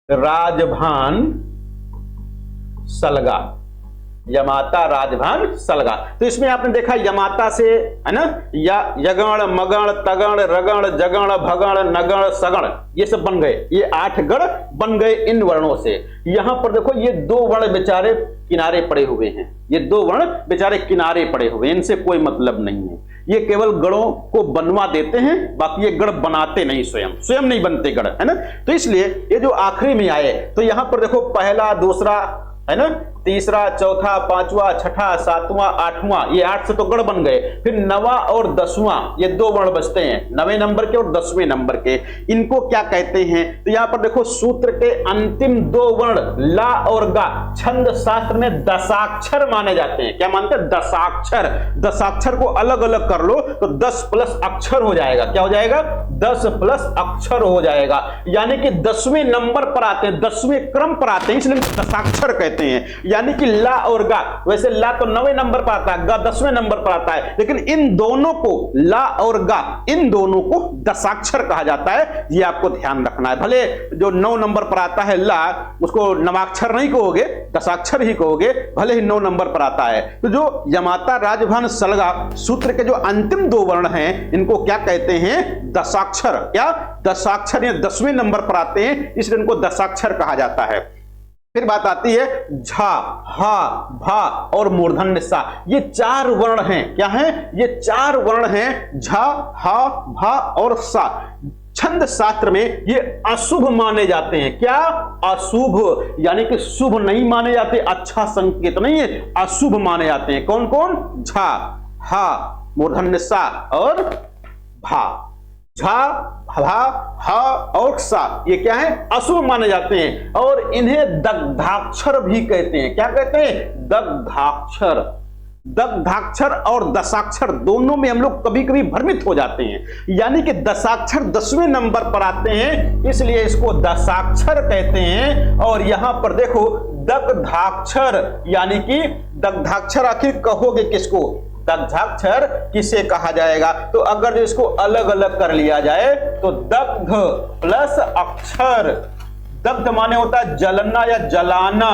राजभान सलगा, यमाता राजभान सलगा। तो इसमें आपने देखा यमाता से, है ना, या यगण मगण तगण रगण जगण भगण नगण सगण, ये सब बन गए, ये 8 गण बन गए इन वर्णों से। यहां पर देखो ये 2 वर्ण बेचारे किनारे पड़े हुए हैं, ये 2 वर्ण बेचारे किनारे पड़े हुए हैं, इनसे कोई मतलब नहीं है। ये केवल गणों को बनवा देते हैं, बाकी ये गण बनाते नहीं, स्वयं नहीं बनते गण, है ना। तो इसलिए ये जो आखिरी में आए, तो यहां पर देखो पहला दूसरा, है ना, तीसरा चौथा पांचवा छठा सातवां आठवां, ये 8 से तो गण बन गए। फिर 9वां और 10वां, ये 2 वर्ण बचते हैं, 9वें नंबर के और 10वें नंबर के, इनको क्या कहते हैं, तो यहां पर देखो सूत्र के अंतिम 2 वर्ण ला और गा छंद शास्त्र में दशाक्षर माने जाते हैं। क्या मानते हैं, दशाक्षर। दशाक्षर को अलग अलग कर लो तो 10 प्लस अक्षर हो जाएगा, क्या हो जाएगा, 10 प्लस अक्षर हो जाएगा, यानी कि 10वें नंबर पर आते हैं, 10वें क्रम पर आते हैं, इसलिए दशाक्षर कहते हैं। यानी कि ला और गा, वैसे ला तो 9वें नंबर पर आता है, गा 10वें नंबर पर आता है, लेकिन इन दोनों को, ला और गा, इन दोनों को दशाक्षर कहा जाता है। ये आपको ध्यान रखना है। भले जो 9 नंबर पर आता है ला, उसको नवाक्षर नहीं कहोगे, दशाक्षर ही कहोगे, भले ही 9 नंबर पर आता है। तो जो यमाता राजभान सलगा सूत्र के जो अंतिम 2 वर्ण हैं, इनको क्या कहते हैं? दशाक्षर। क्या? दशाक्षर। ये 10वें नंबर पर आते हैं, इसलिए इनको दशाक्षर कहा जाता है। फिर बात आती है झा, हा, भा और मूर्धन्य सा। ये 4 वर्ण हैं। क्या हैं? ये 4 वर्ण हैं, झा, हा, भा और सा। छंद शास्त्र में ये अशुभ माने जाते हैं। क्या? अशुभ, यानी कि शुभ नहीं माने जाते, अच्छा संकेत नहीं है, अशुभ माने जाते हैं। कौन कौन? झा, हा, मूर्धन्य सा और भा। झा, भा, हा और सा, ये क्या है? अशुभ माने जाते हैं और इन्हें दग्धाक्षर भी कहते हैं। क्या कहते हैं? दग्धाक्षर। दग्धाक्षर और दशाक्षर दोनों में हम लोग कभी कभी भ्रमित हो जाते हैं, यानी कि दशाक्षर 10वें नंबर पर आते हैं, इसलिए इसको दशाक्षर कहते हैं। और यहां पर देखो दग्धाक्षर, यानी कि दग्धाक्षर आखिर कहोगे किसको? दग्धाक्षर किसे कहा जाएगा? तो अगर इसको अलग अलग कर लिया जाए तो दग्ध प्लस अक्षर। दग्ध माने होता है जलना या जलाना,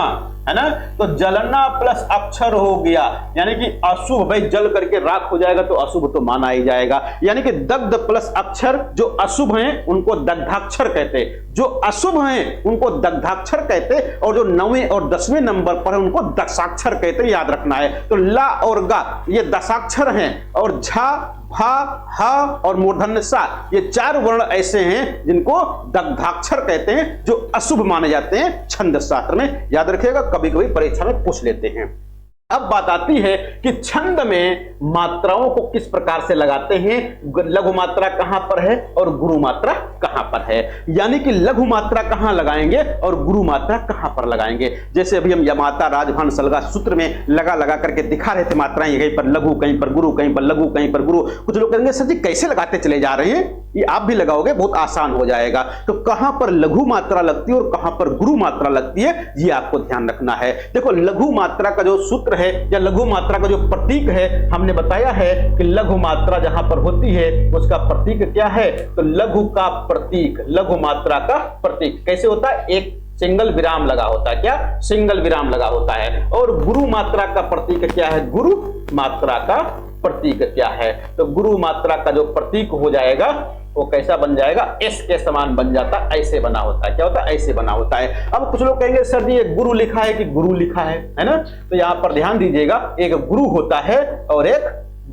है ना? तो जलना प्लस अक्षर हो गया, यानी कि अशुभ। भाई जल करके राख हो जाएगा तो अशुभ तो माना ही जाएगा, यानी कि दग्ध प्लस अक्षर। जो अशुभ हैं उनको दग्धाक्षर कहते, जो अशुभ हैं उनको दग्धाक्षर कहते, और जो 9वें और 10वें नंबर पर है उनको दशाक्षर कहते। याद रखना है। तो ला और गा ये दशाक्षर हैं, और झा, भा, हा और मूर्धन्य सा, ये 4 वर्ण ऐसे हैं जिनको दग्धाक्षर कहते हैं, जो अशुभ माने जाते हैं छंद शास्त्र में। याद रखिएगा, कभी कभी परीक्षा में पूछ लेते हैं। अब बात आती है कि छंद में मात्राओं को किस प्रकार से लगाते हैं। लघु मात्रा कहां पर है और गुरु मात्रा कहां पर है, यानी कि लघु मात्रा कहां लगाएंगे और गुरु मात्रा कहां पर लगाएंगे। जैसे अभी हम यमाता राजभान सलगा सूत्र में लगा लगा करके दिखा रहे थे मात्राएं, कहीं पर लघु, कहीं पर गुरु, कहीं पर लघु, कहीं पर गुरु। कुछ लोग कहेंगे सर जी कैसे लगाते चले जा रहे हैं, ये आप भी लगाओगे बहुत आसान हो जाएगा। तो कहां पर लघु मात्रा लगती है और कहां पर गुरु मात्रा लगती है, ये आपको ध्यान रखना है। देखो लघु मात्रा का जो सूत्र है या लघु मात्रा का जो प्रतीक है, हमने बताया है कि लघु मात्रा जहां पर होती है उसका प्रतीक क्या है? तो लघु का प्रतीक, लघु मात्रा का प्रतीक कैसे होता है? एक सिंगल विराम लगा होता है। क्या? सिंगल विराम लगा होता है। और गुरु मात्रा का प्रतीक क्या है? गुरु मात्रा का प्रतीक क्या है? तो गुरु मात्रा का जो प्रतीक हो जाएगा वो कैसा बन जाएगा? एस के समान बन जाता, ऐसे बना होता है। क्या होता है? ऐसे बना होता है। अब कुछ लोग कहेंगे सर जी ये गुरु लिखा है कि गुरु लिखा है ना? तो यहां पर ध्यान दीजिएगा, एक गुरु होता है और एक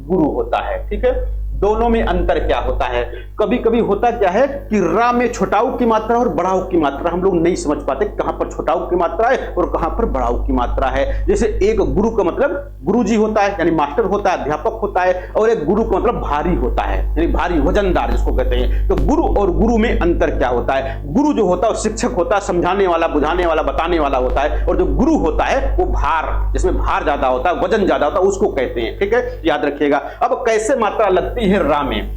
गुरु होता है। ठीक है, दोनों में अंतर क्या होता है? कभी कभी होता क्या है कि रा में छोटाऊ की मात्रा और बड़ाऊ की मात्रा हम लोग नहीं समझ पाते, कहां पर छोटाऊ की मात्रा है और कहां पर बड़ाऊ की मात्रा है। जैसे एक गुरु का मतलब गुरुजी होता है, यानी मास्टर होता है, अध्यापक होता है, और एक गुरु का मतलब भारी होता है, यानी भारी, वजनदार जिसको कहते हैं। तो गुरु और गुरु में अंतर क्या होता है? गुरु जो होता है वो शिक्षक होता है, समझाने वाला, बुझाने वाला, बताने वाला होता है, और जो गुरु होता है वो भार, जिसमें भार ज्यादा होता है, वजन ज्यादा होता है, उसको कहते हैं। ठीक है, याद रखिएगा। अब कैसे मात्रा लगती है रा में?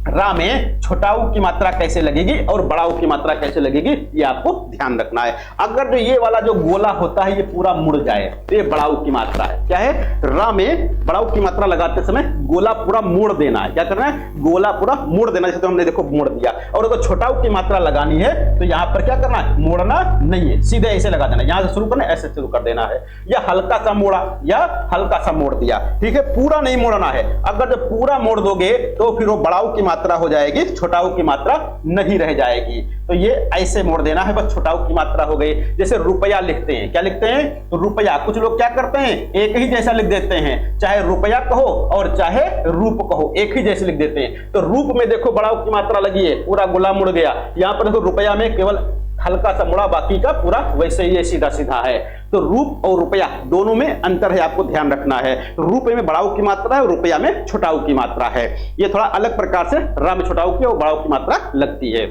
रा में छोटाऊ की मात्रा कैसे लगेगी और बड़ाऊ की मात्रा कैसे लगेगी, ये आपको ध्यान रखना है। अगर जो ये वाला जो गोला होता है ये पूरा मुड़ जाए तो ये बड़ाऊ की मात्रा है। क्या है? रा में बड़ाऊ की मात्रा लगाते समय गोला पूरा मोड़ देना है। क्या करना है? गोला पूरा मोड़ देना। जैसे तो हमने देखो मोड़ दिया। और अगर छोटाऊ की मात्रा लगानी है तो यहां पर क्या करना है? मोड़ना नहीं है, सीधे ऐसे लगा देना। यहां से शुरू करना, ऐसे शुरू कर देना है, या हल्का सा मोड़ा या हल्का सा मोड़ दिया। ठीक है, पूरा नहीं मोड़ना है। अगर जब पूरा मोड़ दोगे तो फिर वो बड़ाऊ की मात्रा हो जाएगी, छोटाऊ की मात्रा नहीं रह जाएगी। तो ये ऐसे मोड़ देना है, बस छोटाऊ की मात्रा हो गई। जैसे रुपया लिखते हैं, क्या लिखते हैं? तो रुपया। कुछ लोग क्या करते हैं? एक ही जैसा लिख देते हैं, चाहे रुपया कहो और चाहे रूप कहो, एक ही जैसे लिख देते हैं। तो रूप में देखो बड़ाऊ की मात्रा लगी है, पूरा गोला मुड़ गया। यहां पर देखो रुपया में केवल हल्का सा मुड़ा, बाकी का पूरा वैसे ही सीधा सीधा है। तो रूप और रुपया दोनों में अंतर है, आपको ध्यान रखना है। रूप में बड़ाऊ की मात्रा है और रुपया में छोटाऊ की मात्रा है। ये थोड़ा अलग प्रकार से रा में छोटाऊ की और बड़ाऊ की मात्रा लगती है।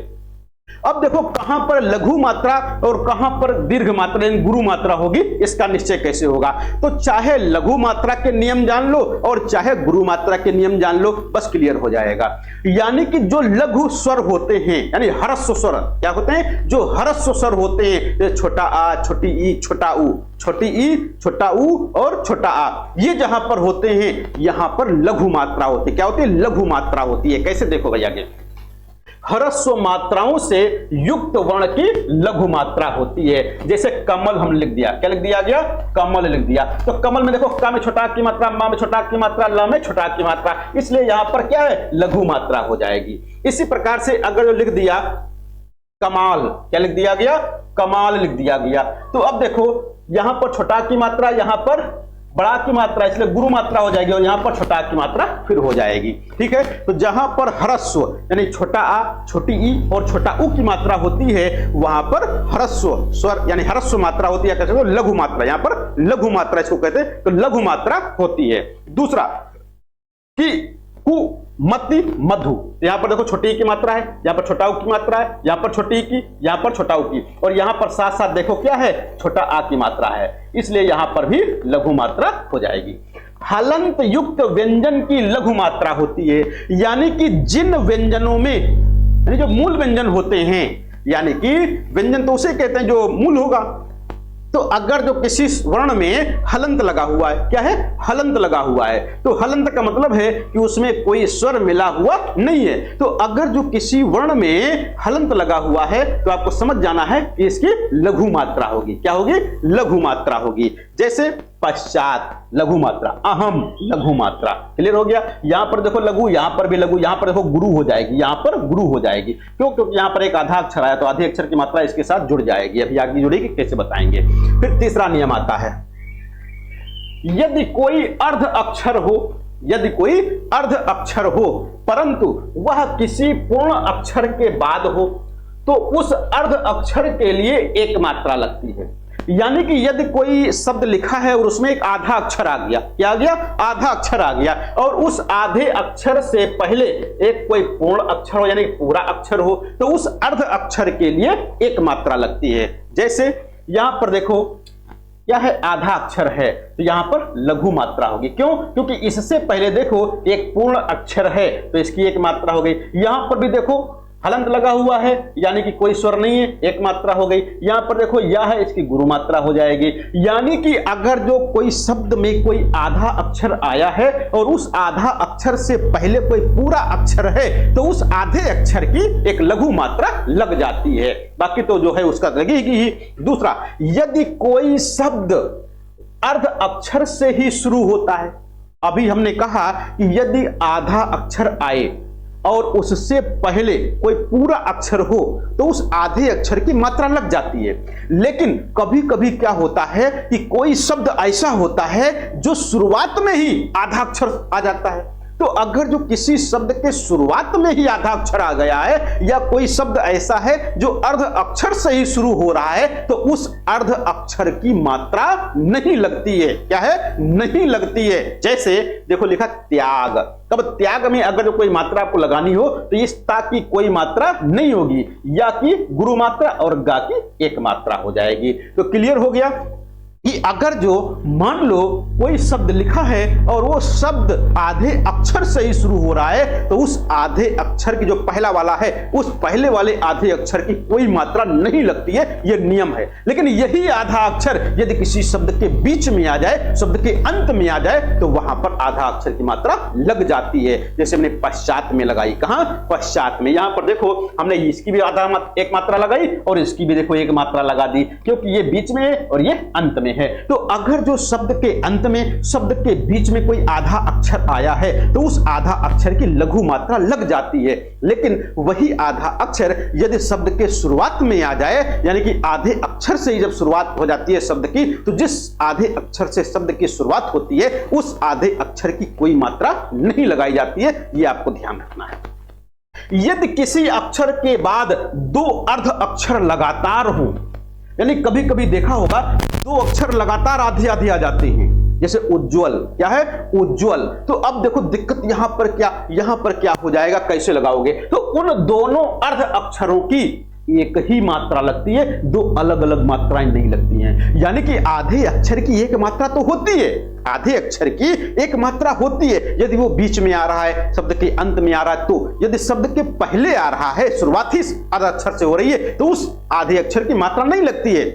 अब देखो कहां पर लघु मात्रा और कहां पर दीर्घ मात्रा यानी गुरु मात्रा होगी, इसका निश्चय कैसे होगा। तो चाहे लघु मात्रा के नियम जान लो और चाहे गुरु मात्रा के नियम जान लो, बस क्लियर हो जाएगा। यानी कि जो लघु स्वर होते हैं यानी ह्रस्व स्वर क्या होते हैं, जो ह्रस्व स्वर होते हैं, जैसे छोटा आ, छोटी ई, छोटा ऊ, छोटी ई, छोटा ऊ और छोटा आ, ये जहां पर होते हैं यहां पर लघु मात्रा होती है। क्या होती है, लघु मात्रा होती है। कैसे देखो भैया के ह्रस्व मात्राओं से युक्त वर्ण की लघु मात्रा होती है। जैसे कमल हम लिख दिया, क्या लिख दिया गया, कमल लिख दिया। तो कमल में देखो क में छोटा की मात्रा, मा में छोटा की मात्रा, ल में छोटा की मात्रा, इसलिए यहां पर क्या है, लघु मात्रा हो जाएगी। इसी प्रकार से अगर जो लिख दिया कमाल, क्या लिख दिया गया, कमाल लिख दिया गया। तो अब देखो यहां पर छोटा की मात्रा, यहां पर बड़ा की मात्रा, इसलिए गुरु मात्रा हो जाएगी और यहां पर छोटा की मात्रा फिर हो जाएगी। ठीक है, तो जहां पर ह्रस्व यानी छोटा आ, छोटी ई और छोटा उ की मात्रा होती है वहां पर ह्रस्व स्वर यानी ह्रस्व मात्रा होती है, कैसे लघु मात्रा, यहां पर लघु मात्रा इसको कहते हैं, तो लघु मात्रा होती है। दूसरा कि कु मति मधु, यहां पर देखो छोटी ई की मात्रा है, यहां पर छोटा उ की मात्रा है, यहां पर छोटी ई की, यहां पर छोटा उ की, और यहां पर साथ साथ देखो क्या है, छोटा आ की मात्रा है, इसलिए यहां पर भी लघु मात्रा हो जाएगी। हलंत युक्त व्यंजन की लघु मात्रा होती है, यानी कि जिन व्यंजनों में यानी जो मूल व्यंजन होते हैं, यानी कि व्यंजन तो उसे कहते हैं जो मूल होगा। तो अगर जो किसी वर्ण में हलंत लगा हुआ है, क्या है, हलंत लगा हुआ है, तो हलंत का मतलब है कि उसमें कोई स्वर मिला हुआ नहीं है। तो अगर जो किसी वर्ण में हलंत लगा हुआ है तो आपको समझ जाना है कि इसकी लघु मात्रा होगी। क्या होगी, लघु मात्रा होगी। जैसे पश्चात लघु मात्रा, अहम लघु मात्रा, क्लियर हो गया। यहां पर देखो लघु, यहां पर भी लघु, यहां पर देखो गुरु हो जाएगी, यहां पर गुरु हो जाएगी। क्यों, क्योंकि यहां पर एक आधा अक्षर आया तो आधे अक्षर की मात्रा इसके साथ जुड़ जाएगी। अभी आगे जुड़ेगी, कैसे बताएंगे। फिर तीसरा नियम आता है, यदि कोई अर्ध अक्षर हो, यदि कोई अर्ध अक्षर हो परंतु वह किसी पूर्ण अक्षर के बाद हो तो उस अर्ध अक्षर के लिए एक मात्रा लगती है। यानी कि यदि कोई शब्द लिखा है और उसमें एक आधा अक्षर आ गया, क्या आ गया, आधा अक्षर आ गया, और उस आधे अक्षर से पहले एक कोई पूर्ण अक्षर हो यानी पूरा अक्षर हो, तो उस अर्ध अक्षर के लिए एक मात्रा लगती है। जैसे यहां पर देखो क्या है, आधा अक्षर है, तो यहां पर लघु मात्रा होगी। क्यों, क्योंकि इससे पहले देखो एक पूर्ण अक्षर है तो इसकी एक मात्रा हो गई। यहां पर भी देखो हलंत लगा हुआ है यानी कि कोई स्वर नहीं है, एक मात्रा हो गई। यहां पर देखो यह है, इसकी गुरु मात्रा हो जाएगी। यानी कि अगर जो कोई शब्द में कोई आधा अक्षर आया है और उस आधा अक्षर से पहले कोई पूरा अक्षर है तो उस आधे अक्षर की एक लघु मात्रा लग जाती है, बाकी तो जो है उसका लगेगी ही। दूसरा, यदि कोई शब्द अर्ध अक्षर से ही शुरू होता है, अभी हमने कहा कि यदि आधा अक्षर आए और उससे पहले कोई पूरा अक्षर हो तो उस आधे अक्षर की मात्रा लग जाती है। लेकिन कभी कभी क्या होता है कि कोई शब्द ऐसा होता है जो शुरुआत में ही आधा अक्षर आ जाता है। तो अगर जो किसी शब्द के शुरुआत में ही आधा अक्षर आ गया है या कोई शब्द ऐसा है जो अर्ध अक्षर से ही शुरू हो रहा है तो उस अर्ध अक्षर की मात्रा नहीं लगती है। क्या है, नहीं लगती है। जैसे देखो लिखा त्याग, तब त्याग में अगर जो कोई मात्रा आपको लगानी हो तो इस ता की कोई मात्रा नहीं होगी, या की गुरु मात्रा और गा की एक मात्रा हो जाएगी। तो क्लियर हो गया कि अगर जो मान लो कोई शब्द लिखा है और वो शब्द आधे अक्षर से ही शुरू हो रहा है तो उस आधे अक्षर की जो पहला वाला है उस पहले वाले आधे अक्षर की कोई मात्रा नहीं लगती है, ये नियम है। लेकिन यही आधा अक्षर यदि किसी शब्द के बीच में आ जाए, शब्द के अंत में आ जाए तो वहां पर आधा अक्षर की मात्रा लग जाती है। जैसे हमने पश्चात में लगाई, कहां, पश्चात में। यहां पर देखो हमने इसकी भी आधा एक मात्रा लगाई और इसकी भी देखो एक मात्रा लगा दी, क्योंकि ये बीच में है और ये अंत में है। तो अगर जो शब्द के अंत में, शब्द के बीच में कोई आधा अक्षर आया है तो उस आधा अक्षर की लघु मात्रा लग जाती है। लेकिन वही आधा अक्षर यदि शब्द के शुरुआत में आ जाए, यानी कि आधे अक्षर से ही जब शुरुआत हो जाती है शब्द की, तो जिस आधे अक्षर से शब्द की शुरुआत होती है उस आधे अक्षर की कोई मात्रा नहीं लगाई जाती है। यह आपको ध्यान रखना है। यदि किसी अक्षर के बाद दो अर्ध अक्षर लगातार हो, यानी कभी कभी देखा होगा दो अक्षर लगातार आधे आधे आ जाते हैं, जैसे उज्ज्वल, क्या है, उज्ज्वल। तो अब देखो दिक्कत यहां पर क्या हो जाएगा, कैसे लगाओगे। तो उन दोनों अर्ध अक्षरों की एक ही मात्रा लगती है, दो अलग अलग मात्राएं नहीं लगती हैं। यानी कि आधे अक्षर की एक मात्रा तो होती है, आधे अक्षर की एक मात्रा होती है। यदि वो बीच में आ रहा है, शब्द के अंत में आ रहा है, तो यदि शब्द के पहले आ रहा है, शुरुआती आधे अक्षर से हो रही है, तो उस आधे अक्षर की मात्रा नहीं लगती है।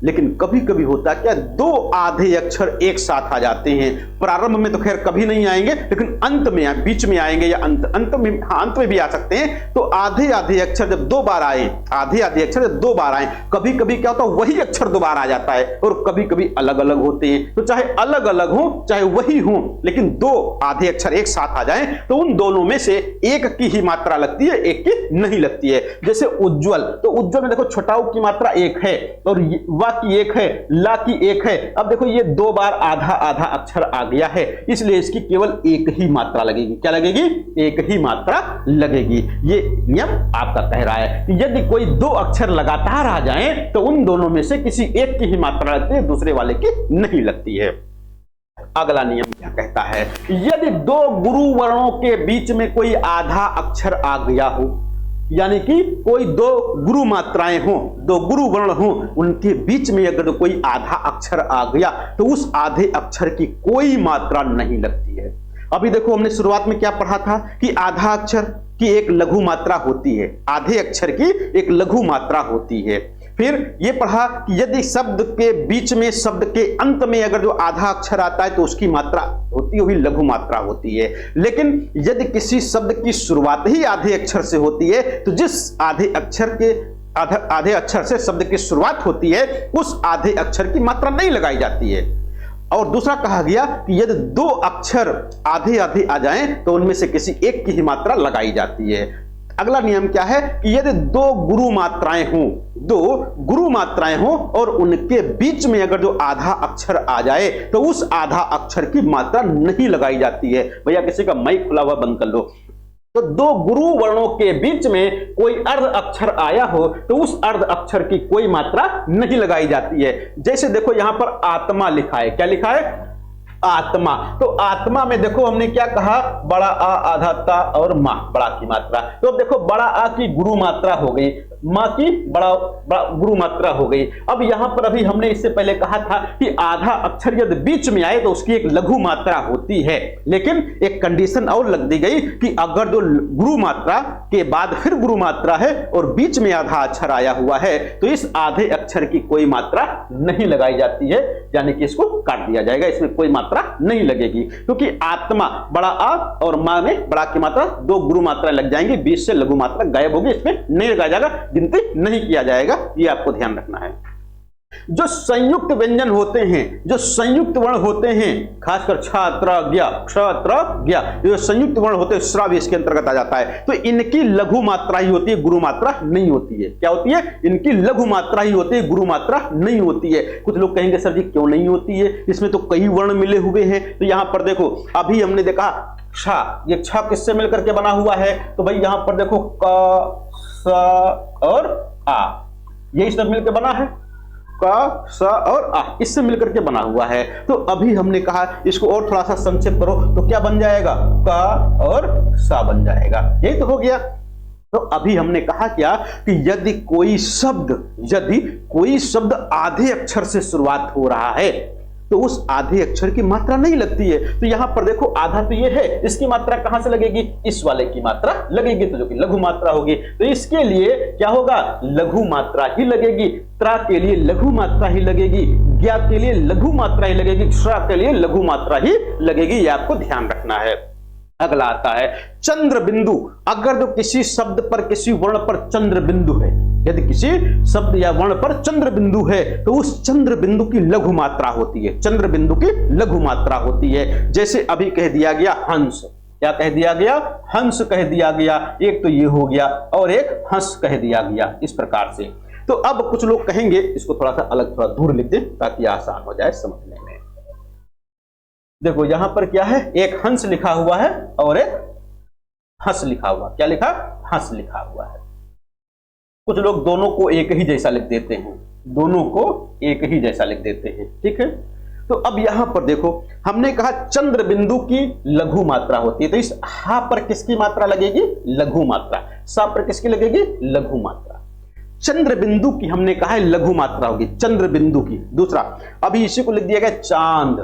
लेकिन कभी कभी होता क्या, दो आधे अक्षर एक साथ आ जाते हैं। प्रारंभ में तो खैर कभी नहीं आएंगे, लेकिन अंत में, बीच में आएंगे, या अंत में भी आ सकते हैं। तो आधे आधे अक्षर जब दो बार आए, आधे आधे अक्षर जब दो बार आए, कभी कभी क्या होता है, वही अक्षर दोबारा आ जाता है, और कभी कभी अलग अलग होते हैं। तो चाहे अलग अलग हो, चाहे वही हो, लेकिन दो आधे अक्षर एक साथ आ जाएं, तो उन दोनों में से एक की ही मात्रा लगती है, एक की नहीं लगती है। जैसे उज्ज्वल, तो उज्ज्वल में देखो छोटाऊ की मात्रा एक है, और की एक है, ला की एक है। अब देखो ये दो बार आधा आधा अक्षर आ गया है, इसलिए इसकी केवल एक ही मात्रा लगेगी। क्या लगेगी? एक ही मात्रा लगेगी। ये नियम आपका कह रहा है कि यदि कोई दो अक्षर लगातार आ जाएं, तो उन दोनों में से किसी एक की ही मात्रा लगती है, दूसरे वाले की नहीं लगती है। अगला नियम क्या कहता है? यदि दो गुरु वर्णों के बीच में कोई आधा अक्षर आ गया हो, यानी कि कोई दो गुरु मात्राएं हो, दो गुरु वर्ण हो, उनके बीच में अगर कोई आधा अक्षर आ गया, तो उस आधे अक्षर की कोई मात्रा नहीं लगती है। अभी देखो हमने शुरुआत में क्या पढ़ा था कि आधा अक्षर की एक लघु मात्रा होती है, आधे अक्षर की एक लघु मात्रा होती है। फिर ये पढ़ा कि यदि शब्द के बीच में, शब्द के अंत में अगर जो आधा अक्षर आता है, तो उसकी मात्रा होती है, वही लघु मात्रा होती है। लेकिन यदि किसी शब्द की शुरुआत ही आधे अक्षर से होती है, तो जिस आधे अक्षर से शब्द की शुरुआत होती है, उस आधे अक्षर की मात्रा नहीं लगाई जाती है। और दूसरा कहा गया कि यदि दो अक्षर आधे आधे आ जाएं, तो उनमें से किसी एक की ही मात्रा लगाई जाती है। अगला नियम क्या है कि यदि दो गुरु मात्राएं हों, दो गुरु मात्राएं हों, और उनके बीच में अगर जो आधा अक्षर आ जाए, तो उस आधा अक्षर की मात्रा नहीं लगाई जाती है। भैया किसी का माइक खुला हुआ बंद कर लो। तो दो गुरु वर्णों के बीच में कोई अर्ध अक्षर आया हो, तो उस अर्ध अक्षर की कोई मात्रा नहीं लगाई जाती है। जैसे देखो यहां पर आत्मा लिखा है, क्या लिखा है? आत्मा। तो आत्मा में देखो हमने क्या कहा, बड़ा आ आधा ता और मां, बड़ा की मात्रा। तो अब देखो बड़ा आ की गुरु मात्रा हो गई, मां की बड़ा गुरु मात्रा हो गई। अब यहां पर अभी हमने इससे पहले कहा था कि आधा अक्षर यदि बीच में आए, तो उसकी एक लघु मात्रा होती है। लेकिन एक कंडीशन और लग दी गई कि अगर जो गुरु मात्रा के बाद फिर गुरु मात्रा है और बीच में आधा अक्षर आया हुआ है, तो इस आधे अक्षर की कोई मात्रा नहीं लगाई जाती है, यानी कि इसको काट दिया जाएगा, इसमें कोई मात्रा नहीं लगेगी। क्योंकि आत्मा, बड़ा आ और मां में बड़ा की मात्रा, दो गुरु मात्रा लग जाएंगी, बीच से लघु मात्रा गायब होगी, इसमें नहीं लगाया जाएगा, गिनती नहीं किया जाएगा। ये आपको ध्यान रखना है। जो संयुक्त व्यंजन होते हैं, जो संयुक्त वर्ण होते हैं, खासकर छात्र ज्ञ, क्षत्र ज्ञ, जो संयुक्त वर्ण होते हैं, श्राव्य इसके अंतर्गत आ जाता है। तो इनकी लघु मात्रा ही होती है, गुरु मात्रा नहीं होती है। क्या होती है? इनकी लघु मात्रा ही होती है, गुरु मात्रा नहीं होती है। कुछ लोग कहेंगे सर जी क्यों नहीं होती है, इसमें तो कई वर्ण मिले हुए हैं। तो यहां पर देखो अभी हमने देखा छा, ये छा किससे मिलकर के बना हुआ है? तो भाई यहां पर देखो क, स और आ, ये सब मिलकर बना है, क, स और आ, इससे मिलकर के बना हुआ है। तो अभी हमने कहा इसको और थोड़ा सा संक्षेप करो, तो क्या बन जाएगा? क और सा बन जाएगा। यही तो हो गया। तो अभी हमने कहा क्या कि यदि कोई शब्द आधे अक्षर से शुरुआत हो रहा है, तो उस आधे अक्षर की मात्रा नहीं लगती है। तो यहां पर देखो आधा तो ये है, इसकी मात्रा कहां से लगेगी? इस वाले की मात्रा लगेगी, तो जो कि लघु मात्रा होगी। तो इसके लिए क्या होगा? लघु मात्रा ही लगेगी। त्रा के लिए लघु मात्रा ही लगेगी, ज्ञा के लिए लघु मात्रा ही लगेगी, श्रा के लिए लघु मात्रा ही लगेगी। ये आपको ध्यान रखना है। अगला आता है चंद्र बिंदु। अगर जो किसी शब्द पर, किसी वर्ण पर चंद्र बिंदु है, यदि किसी शब्द या वर्ण पर चंद्र बिंदु है, तो उस चंद्र बिंदु की लघु मात्रा होती है, चंद्र बिंदु की लघु मात्रा होती है। जैसे अभी कह दिया गया हंस, क्या कह दिया गया? हंस कह दिया गया। एक तो ये हो गया और एक हंस कह दिया गया, इस प्रकार से। तो अब कुछ लोग कहेंगे, इसको थोड़ा सा अलग, थोड़ा दूर लिख दें ताकि आसान हो जाए समझने में। देखो यहां पर क्या है, एक हंस लिखा हुआ है और एक हंस लिखा हुआ। क्या लिखा? हंस लिखा हुआ है। कुछ लोग दोनों को एक ही जैसा लिख देते हैं, दोनों को एक ही जैसा लिख देते हैं, ठीक है। तो अब यहां पर देखो हमने कहा चंद्र बिंदु की लघु मात्रा होती है, तो इस हा पर किसकी मात्रा लगेगी? लघु मात्रा। सा पर किसकी लगेगी? लघु मात्रा। चंद्र बिंदु की हमने कहा है लघु मात्रा होगी, चंद्र बिंदु की। दूसरा, अभी इसी को लिख दिया गया चांद,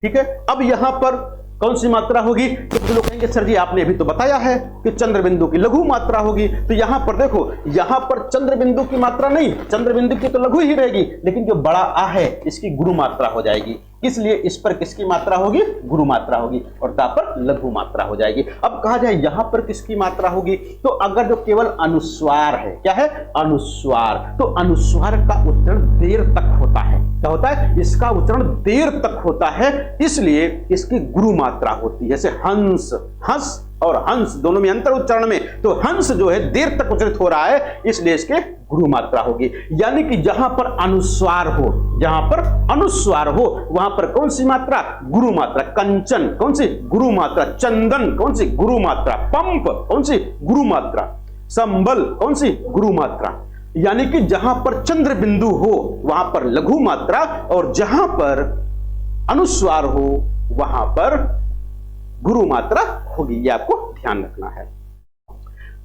ठीक है। अब यहां पर कौन सी मात्रा होगी? तो लोग कहेंगे सर जी आपने अभी तो बताया है कि चंद्र बिंदु की लघु मात्रा होगी। तो यहां पर देखो, यहां पर चंद्र बिंदु की मात्रा नहीं, चंद्र बिंदु की तो लघु ही रहेगी, लेकिन जो बड़ा आ है इसकी गुरु मात्रा हो जाएगी, इसलिए इस पर किसकी मात्रा होगी? गुरु मात्रा होगी, और दा पर लघु मात्रा हो जाएगी। अब कहा जाए यहां पर किसकी मात्रा होगी? तो अगर जो केवल अनुस्वार है, क्या है? अनुस्वार, तो अनुस्वार का उच्चारण देर तक होता है। क्या होता है? इसका उच्चारण देर तक होता है, इसलिए इसकी गुरु मात्रा होती है। जैसे हंस, हंस और हंस दोनों में अंतर उच्चारण में, तो हंस जो है देर तक उच्चारित हो रहा है, इसलिए इसके गुरु मात्रा होगी। यानी कि जहां पर अनुस्वार हो, जहां पर अनुस्वार हो, वहां पर कौन सी मात्रा? गुरु मात्रा। कंचन कौन सी? गुरु मात्रा। चंदन कौन सी? गुरु मात्रा। पंप कौन सी? गुरु मात्रा। संबल कौन सी? गुरु मात्रा। यानी कि जहां पर चंद्र बिंदु हो वहां पर लघु मात्रा, और जहां पर अनुस्वार हो वहां पर गुरु मात्रा होगी, ये आपको ध्यान रखना है।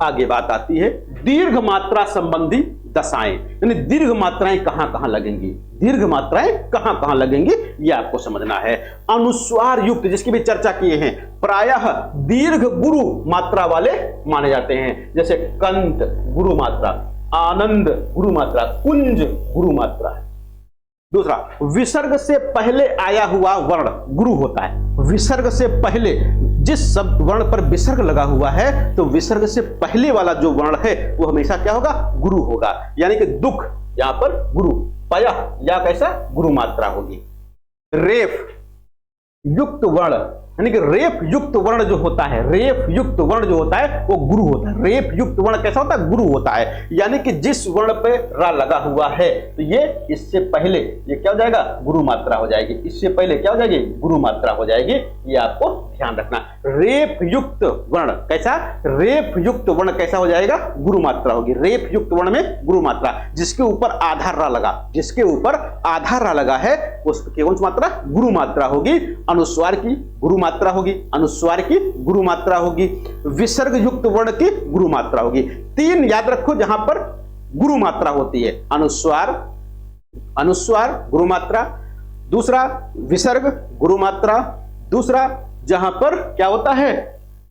आगे बात आती है दीर्घ मात्रा संबंधी दशाएं, यानी दीर्घ मात्राएं कहां कहां लगेंगी, दीर्घ मात्राएं कहां कहां लगेंगी, ये आपको समझना है। अनुस्वार युक्त, जिसकी भी चर्चा किए हैं, प्रायः दीर्घ गुरु मात्रा वाले माने जाते हैं। जैसे कंत गुरु मात्रा, आनंद गुरु मात्रा, कुंज गुरु मात्रा है। दूसरा, विसर्ग से पहले आया हुआ वर्ण गुरु होता है। विसर्ग से पहले जिस शब्द वर्ण पर विसर्ग लगा हुआ है, तो विसर्ग से पहले वाला जो वर्ण है वो हमेशा क्या होगा? गुरु होगा। यानी कि दुख यहां पर गुरु, पय या कैसा? गुरु मात्रा होगी। रेफ युक्त वर्ण, यानी कि रेफ युक्त वर्ण जो होता है, रेफ युक्त वर्ण जो होता है वो गुरु होता है। रेफ युक्त वर्ण कैसा होता है? गुरु होता है। यानी कि जिस वर्ण पे रा लगा हुआ है, तो ये इससे पहले ये क्या हो जाएगा? गुरु मात्रा हो जाएगी। इससे पहले क्या हो जाएगी? गुरु मात्रा हो जाएगी। ये आपको ध्यान रखना। रेफ युक्त वर्ण कैसा? रेफ युक्त वर्ण कैसा हो जाएगा? गुरु मात्रा होगी। रेफ युक्त वर्ण में गुरु मात्रा, जिसके ऊपर आधा रा लगा, जिसके ऊपर आधा रा लगा है उसकी कौन सी मात्रा? गुरु मात्रा होगी। अनुस्वार की गुरु मात्रा होगी, अनुस्वार की गुरु मात्रा होगी, विसर्ग युक्त वर्ण की गुरु मात्रा होगी। तीन याद रखो जहां पर गुरु मात्रा होती है, अनुस्वार, अनुस्वार गुरु मात्रा, दूसरा विसर्ग गुरु मात्रा, दूसरा जहां पर क्या होता है?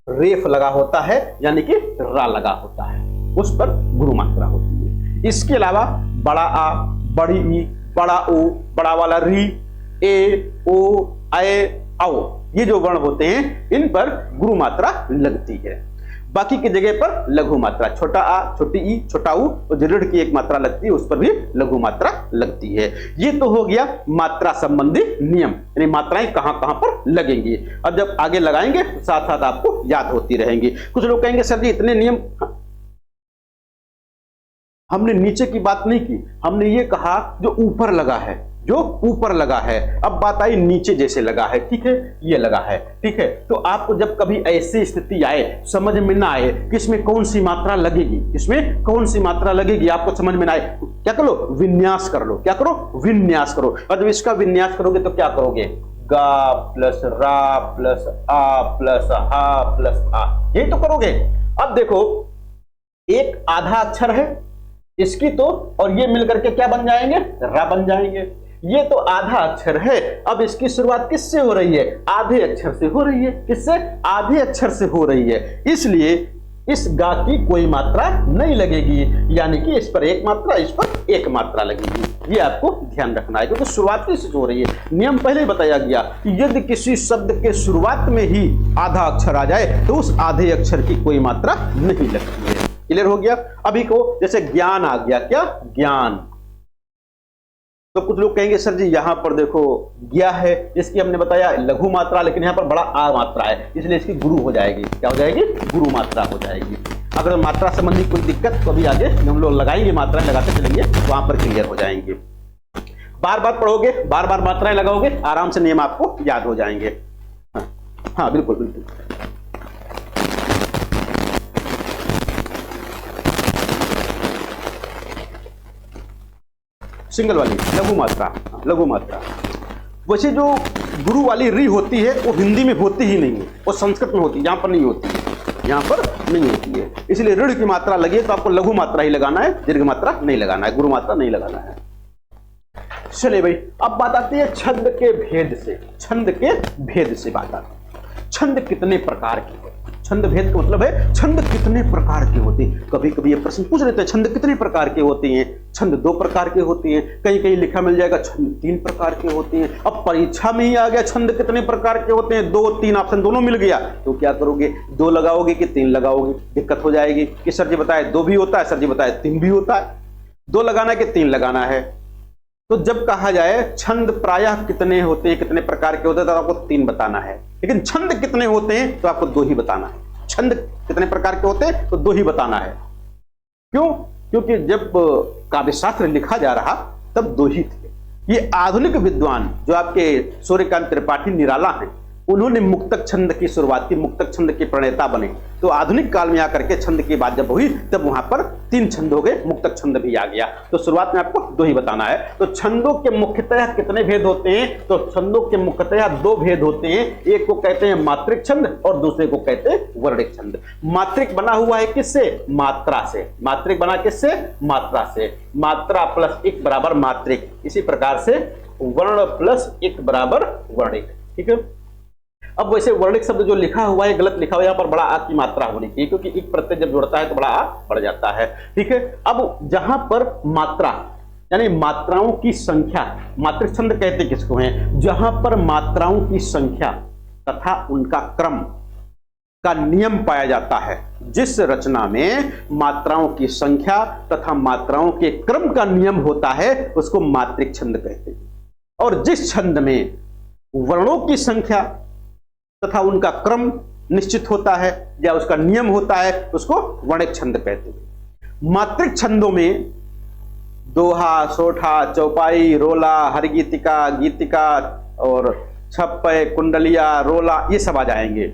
रेफ लगा होता है, यानी कि रा लगा होता है, उस पर गुरु मात्रा होती है। इसके अलावा बड़ा आ, बड़ी ई, बड़ा ओ, बड़ा वाला री, ए, ओ, ए, औ, ये जो वर्ण होते हैं इन पर गुरु मात्रा लगती है। बाकी की जगह पर लघु मात्रा, छोटा आ, छोटी ई, छोटा ऊ और ऋढ़ की एक मात्रा लगती है, उस पर भी लघु मात्रा लगती है। ये तो हो गया मात्रा संबंधी नियम, यानी मात्राएं कहां कहां पर लगेंगी। अब जब आगे लगाएंगे साथ साथ आपको याद होती रहेंगी। कुछ लोग कहेंगे सर जी इतने नियम, हमने नीचे की बात नहीं की, हमने ये कहा जो ऊपर लगा है, जो ऊपर लगा है। अब बात आई नीचे जैसे लगा है, ठीक है, ये लगा है, ठीक है। तो आपको जब कभी ऐसी स्थिति आए, समझ में ना आए कि इसमें कौन सी मात्रा लगेगी, इसमें कौन सी मात्रा लगेगी, आपको समझ में ना आए, क्या करो? विन्यास कर लो। क्या करो? विन्यास करो। और जब इसका विन्यास करोगे तो क्या करोगे? गा प्लस रा प्लस आ प्लस हा प्लस आ, यही तो करोगे। अब देखो एक आधा अक्षर है इसकी तो, और ये मिलकर के क्या बन जाएंगे? रा बन जाएंगे। ये तो आधा अक्षर है। अब इसकी शुरुआत किससे हो रही है? आधे अक्षर से हो रही है। किससे? आधे अक्षर से हो रही है। इसलिए इस गा की कोई मात्रा नहीं लगेगी, यानी कि इस पर एक मात्रा, इस पर एक मात्रा लगेगी। ये आपको ध्यान रखना है, क्योंकि शुरुआत किससे हो रही है। नियम पहले ही बताया गया कि यदि किसी शब्द के शुरुआत में ही आधा अक्षर आ जाए तो उस आधे अक्षर की कोई मात्रा नहीं लगती है। क्लियर हो गया? अभी को जैसे ज्ञान आ गया, क्या? ज्ञान। तो कुछ लोग कहेंगे सर जी यहां पर देखो गया है, इसकी हमने बताया लघु मात्रा, लेकिन यहां पर बड़ा आ मात्रा है, इसलिए इसकी गुरु हो जाएगी। क्या हो जाएगी? गुरु मात्रा हो जाएगी। अगर मात्रा संबंधी कोई दिक्कत तो अभी आगे हम लोग लगाएंगे, मात्राएं लगाते चलेंगे, वहां पर क्लियर हो जाएंगे। बार बार पढ़ोगे, बार बार मात्राएं लगाओगे, आराम से नियम आपको याद हो जाएंगे। हाँ बिल्कुल बिल्कुल। सिंगल वाली लघु मात्रा, लघु मात्रा। वैसे जो गुरु वाली री होती है वो हिंदी में होती ही नहीं है, वो संस्कृत में होती है, यहां पर नहीं होती है। यहाँ पर नहीं होती है। इसलिए ऋण की मात्रा लगी तो आपको लघु मात्रा ही लगाना है, दीर्घ मात्रा नहीं लगाना है, गुरु मात्रा नहीं लगाना है। चलिए भाई, अब बात आती है छंद के भेद से। छंद के भेद से बात आती है। छंद कितने प्रकार के होते हैं? छंद भेद का मतलब है छंद कितने प्रकार के होते हैं। कभी कभी ये प्रश्न पूछ लेते हैं छंद कितने प्रकार के होते हैं। छंद 2 प्रकार के होते हैं, कहीं कहीं लिखा मिल जाएगा छंद 3 प्रकार के होते हैं। अब परीक्षा में ही आ गया छंद कितने प्रकार के होते हैं, 2 3 ऑप्शन दोनों मिल गया तो क्या करोगे, 2 लगाओगे कि 3 लगाओगे? दिक्कत हो जाएगी कि सर जी बताए 2 भी होता है, सर जी बताए 3 भी होता है। 2 लगाना है कि 3 लगाना है? तो जब कहा जाए छंद प्रायः कितने होते हैं, कितने प्रकार के होते हैं, तो आपको 3 बताना है। लेकिन छंद कितने होते हैं तो आपको 2 ही बताना है। छंद कितने प्रकार के होते हैं तो 2 ही बताना है। क्यों? क्योंकि जब काव्यशास्त्र लिखा जा रहा तब 2 ही थे। ये आधुनिक विद्वान जो आपके सूर्यकांत त्रिपाठी निराला हैं, उन्होंने मुक्तक छंद की शुरुआत की, मुक्तक छंद के प्रणेता बने। तो आधुनिक काल में आकर के छंद की बात जब हुई तब वहां पर 3 छंद हो गए, मुक्तक छंद भी आ गया। तो शुरुआत में आपको 2 ही बताना है। तो छंदों के मुख्यतः कितने भेद होते हैं? तो छंदों के मुख्यतः 2 भेद होते हैं। एक को कहते हैं मात्रिक छंद और दूसरे को कहते हैं वर्णिक छंद। मात्रिक बना हुआ है किससे? मात्रा से। मात्रिक बना किससे? मात्रा से। मात्रा प्लस 1 बराबर मात्रिक। इसी प्रकार से वर्ण प्लस 1 बराबर वर्णिक। ठीक है। अब वैसे वर्णिक शब्द जो लिखा हुआ है गलत लिखा हुआ है, यहाँ पर बड़ा आ की मात्रा होनी चाहिए, क्योंकि एक प्रत्यय जब जुड़ता है तो बड़ा आ बढ़ जाता है। ठीक है। अब जहां पर मात्रा यानी मात्राओं की संख्या, मात्रिक छंद कहते किसको हैं? जहां पर मात्राओं की संख्या तथा उनका क्रम का नियम पाया जाता है। जिस रचना में मात्राओं की संख्या तथा मात्राओं के क्रम का नियम होता है उसको मात्रिक छंद कहते हैं। और जिस छंद में वर्णों की संख्या तथा उनका क्रम निश्चित होता है या उसका नियम होता है उसको वर्णिक छंद कहते हैं। मात्रिक छंदों में दोहा, सोठा, चौपाई, रोला, हरगीतिका, गीतिका और छप्पय, कुंडलिया, रोला ये सब आ जाएंगे।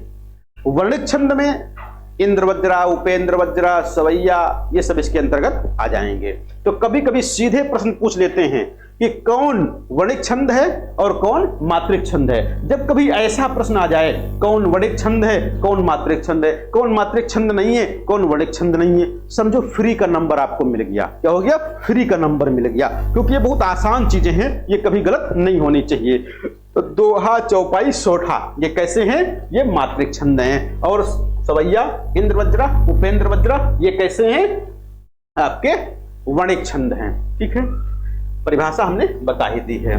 वर्णिक छंद में इंद्रवज्रा, उपेंद्र वज्रा, सवैया ये सब इसके अंतर्गत आ जाएंगे। तो कभी कभी सीधे प्रश्न पूछ लेते हैं कि कौन वर्णिक छंद है और कौन मात्रिक छंद है। जब कभी ऐसा प्रश्न आ जाए कौन वर्णिक छंद है कौन मात्रिक छंद है, कौन मात्रिक छंद नहीं है कौन वर्णिक छंद नहीं है, समझो फ्री का नंबर आपको मिल गया। क्या हो गया? फ्री का नंबर मिल गया, क्योंकि ये बहुत आसान चीजें हैं, ये कभी गलत नहीं होनी चाहिए। तो दोहा, चौपाई, सोठा ये कैसे हैं? ये मात्रिक छंद हैं। और सवैया, इंद्रवज्रा, उपेंद्र वज्रा ये कैसे हैं? आपके वर्णिक छंद हैं। ठीक है। परिभाषा हमने बता ही दी है।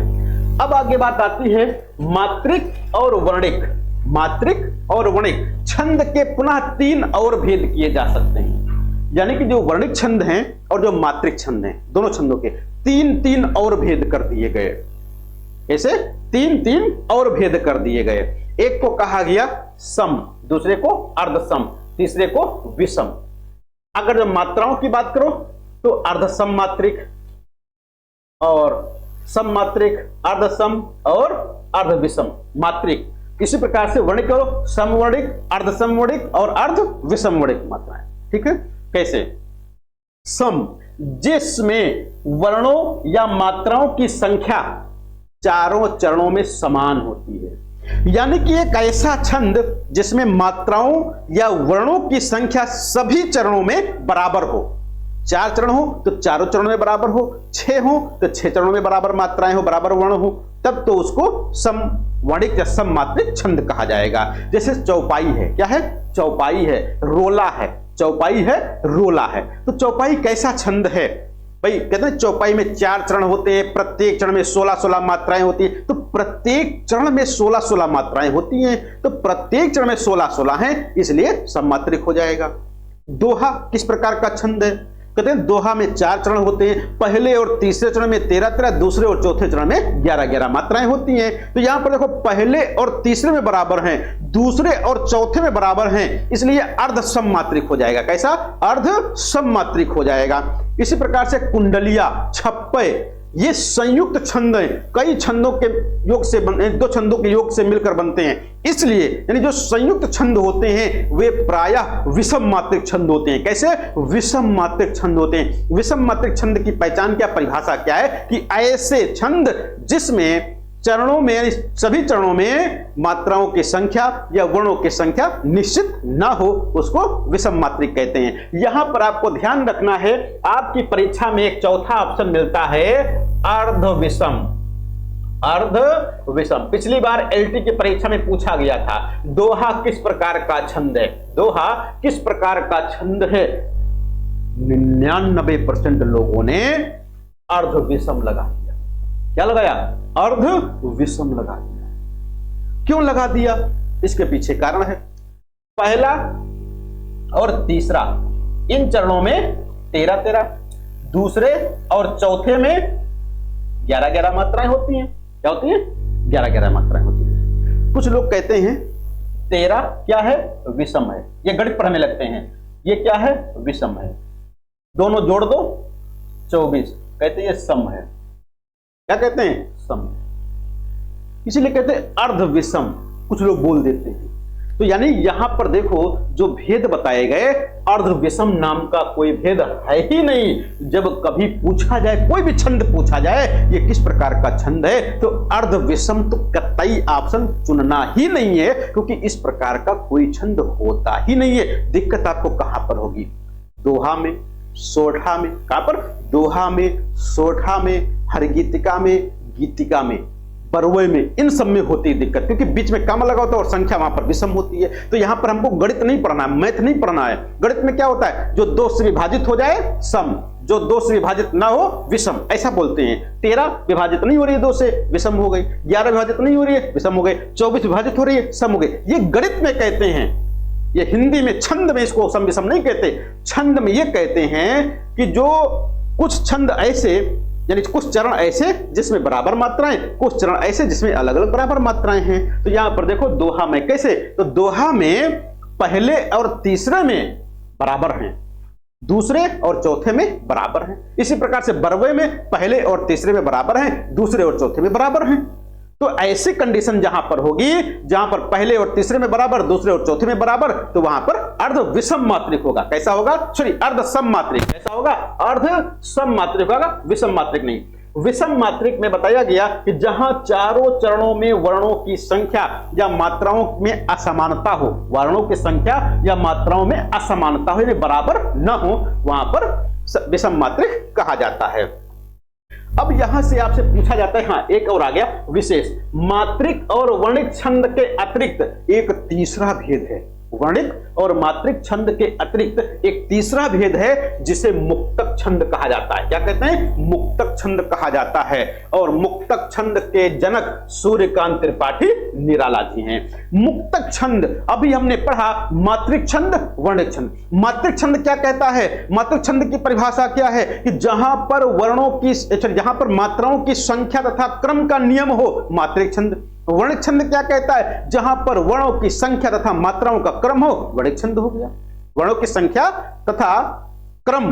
अब आगे बात आती है मात्रिक और वर्णिक। मात्रिक और वर्णिक छंद के पुनः 3 और भेद किए जा सकते हैं। यानी कि जो वर्णिक छंद हैं और जो मात्रिक छंद हैं, दोनों छंदों के 3 और भेद कर दिए गए। ऐसे 3 और भेद कर दिए गए। एक को कहा गया सम, दूसरे को अर्धसम, तीसरे को विषम। अगर जब मात्राओं की बात करो तो अर्धसम मात्रिक और सम मात्रिक, अर्धसम और अर्धविषम मात्रिक। इसी प्रकार से वर्णिक करो समवर्णिक, अर्धसमवर्णिक और अर्धविषमवर्णिक मात्राएं। ठीक है। कैसे? सम जिसमें वर्णों या मात्राओं की संख्या चारों चरणों में समान होती है। यानी कि एक ऐसा छंद जिसमें मात्राओं या वर्णों की संख्या सभी चरणों में बराबर हो। 4 चरण हो तो चारों चरणों में बराबर हो, 6 हो तो 6 चरणों में बराबर मात्राएं हो, बराबर वर्ण हो, तब तो उसको समवर्णिक या सममात्रिक छंद कहा जाएगा। जैसे चौपाई है, क्या है? चौपाई है। रोला है, चौपाई है, रोला है। तो चौपाई कैसा छंद है भाई? कहते हैं चौपाई में 4 चरण होते हैं, प्रत्येक चरण में 16 मात्राएं होती हैं। तो प्रत्येक चरण में 16 मात्राएं होती हैं, तो प्रत्येक चरण में 16 हैं, इसलिए सममात्रिक हो जाएगा। दोहा किस प्रकार का छंद है? कहते हैं दोहा में 4 चरण होते हैं, पहले और तीसरे चरण में 13, दूसरे और चौथे चरण में 11 मात्राएं होती हैं। तो यहां पर देखो पहले और तीसरे में बराबर हैं, दूसरे और चौथे में बराबर हैं, इसलिए अर्ध सममात्रिक हो जाएगा। कैसा? अर्ध सममात्रिक हो जाएगा। इसी प्रकार से कुंडलिया, छप्पय ये संयुक्त छंद हैं, कई छंदों के योग से 2 छंदों के योग से मिलकर बनते हैं, इसलिए यानी जो संयुक्त छंद होते हैं वे प्रायः विषम मात्रिक छंद होते हैं। कैसे? विषम मात्रिक छंद होते हैं। विषम मात्रिक छंद की पहचान क्या, परिभाषा क्या है? कि ऐसे छंद जिसमें चरणों में यानी सभी चरणों में मात्राओं की संख्या या वर्णों की संख्या निश्चित ना हो उसको विषम मात्रिक कहते हैं। यहां पर आपको ध्यान रखना है, आपकी परीक्षा में एक चौथा ऑप्शन मिलता है अर्ध विषम। अर्ध विषम पिछली बार एलटी की परीक्षा में पूछा गया था, दोहा किस प्रकार का छंद है? दोहा किस प्रकार का छंद है? 99% लोगों ने अर्ध विषम लगा दिया। क्या लगाया? अर्ध विषम लगा दिया। क्यों लगा दिया? इसके पीछे कारण है। पहला और तीसरा इन चरणों में 13-13, दूसरे और चौथे में 11-11 मात्राएं होती हैं। क्या होती हैं? 11-11 मात्राएं होती हैं। कुछ लोग कहते हैं 13 क्या है? विषम है। ये गणित पढ़ने लगते हैं, ये क्या है? विषम है। दोनों जोड़ दो 24, कहते हैं ये सम है। क्या कहते हैं? सम। इसीलिए कहते हैं अर्ध विषम, कुछ लोग बोल देते हैं। तो यानी यहां पर देखो जो भेद बताए गए, अर्ध विषम नाम का कोई भेद है ही नहीं। जब कभी पूछा जाए, कोई भी छंद पूछा जाए ये किस प्रकार का छंद है, तो अर्ध विषम तो कतई ऑप्शन चुनना ही नहीं है, क्योंकि इस प्रकार का कोई छंद होता ही नहीं है। दिक्कत आपको कहां पर होगी? दोहा में, सोठा में। कहां पर? दोहा में, सोठा में, हरगीतिका में, गीतिका में, बरवे में, इन सब में होती है दिक्कत, क्योंकि बीच में कम लगा होता है और संख्या वहां पर विषम होती है। तो यहां पर हमको गणित नहीं पढ़ना है, मैथ नहीं पढ़ना है। गणित में क्या होता है? जो 2 से विभाजित हो जाए सम, जो 2 से विभाजित ना हो विषम, ऐसा बोलते हैं। 13 विभाजित नहीं हो रही है 2 से, विषम हो गई। 11 विभाजित नहीं हो रही है, विषम हो गई। 24 विभाजित हो रही है, सम हो गई। ये गणित में कहते हैं, ये हिंदी में छंद में इसको सम विषम नहीं कहते। छंद में ये कहते हैं कि जो कुछ छंद ऐसे, यानी कुछ चरण ऐसे जिसमें बराबर मात्राएं, कुछ चरण ऐसे जिसमें अलग अलग बराबर मात्राएं हैं। तो यहां पर देखो दोहा में कैसे, तो दोहा में पहले और तीसरे में बराबर हैं, दूसरे और चौथे में बराबर हैं। इसी प्रकार से बरवे में पहले और तीसरे में बराबर हैं, दूसरे और चौथे में बराबर हैं। तो ऐसी कंडीशन जहां पर होगी, जहां पर पहले और तीसरे में बराबर, दूसरे और चौथे में बराबर, तो वहां पर अर्ध विषम मात्रिक होगा। कैसा होगा? सॉरी, अर्ध सम मात्रिक। कैसा होगा? अर्ध सम मात्रिक होगा, विषम मात्रिक नहीं। विषम मात्रिक में बताया गया कि जहां चारों चरणों में वर्णों की संख्या या मात्राओं में असमानता हो, वर्णों की संख्या या मात्राओं में असमानता हो, यानी बराबर न हो, वहां पर विषम मात्रिक कहा जाता है। अब यहां से आपसे पूछा जाता है, हाँ एक और आ गया विशेष, मात्रिक और वर्णिक छंद के अतिरिक्त एक तीसरा भेद है। वर्णिक और मात्रिक छंद के अतिरिक्त एक तीसरा भेद है जिसे मुक्तक छंद कहा जाता है। क्या कहते हैं? मुक्तक छंद कहा जाता है। और मुक्तक छंद के जनक सूर्यकांत त्रिपाठी निराला जी हैं। मुक्तक छंद अभी हमने पढ़ा, मात्रिक छंद, वर्णिक छंद। मात्रिक छंद क्या कहता है? मात्रिक छंद की परिभाषा क्या है कि जहां पर वर्णों की, जहां पर मात्राओं की संख्या तथा क्रम का नियम हो, मात्रिक छंद। वर्णिक छंद क्या कहता है? जहां पर वर्णों की संख्या तथा मात्राओं का क्रम हो, वर्णिक छंद हो गया। वर्णों की संख्या तथा क्रम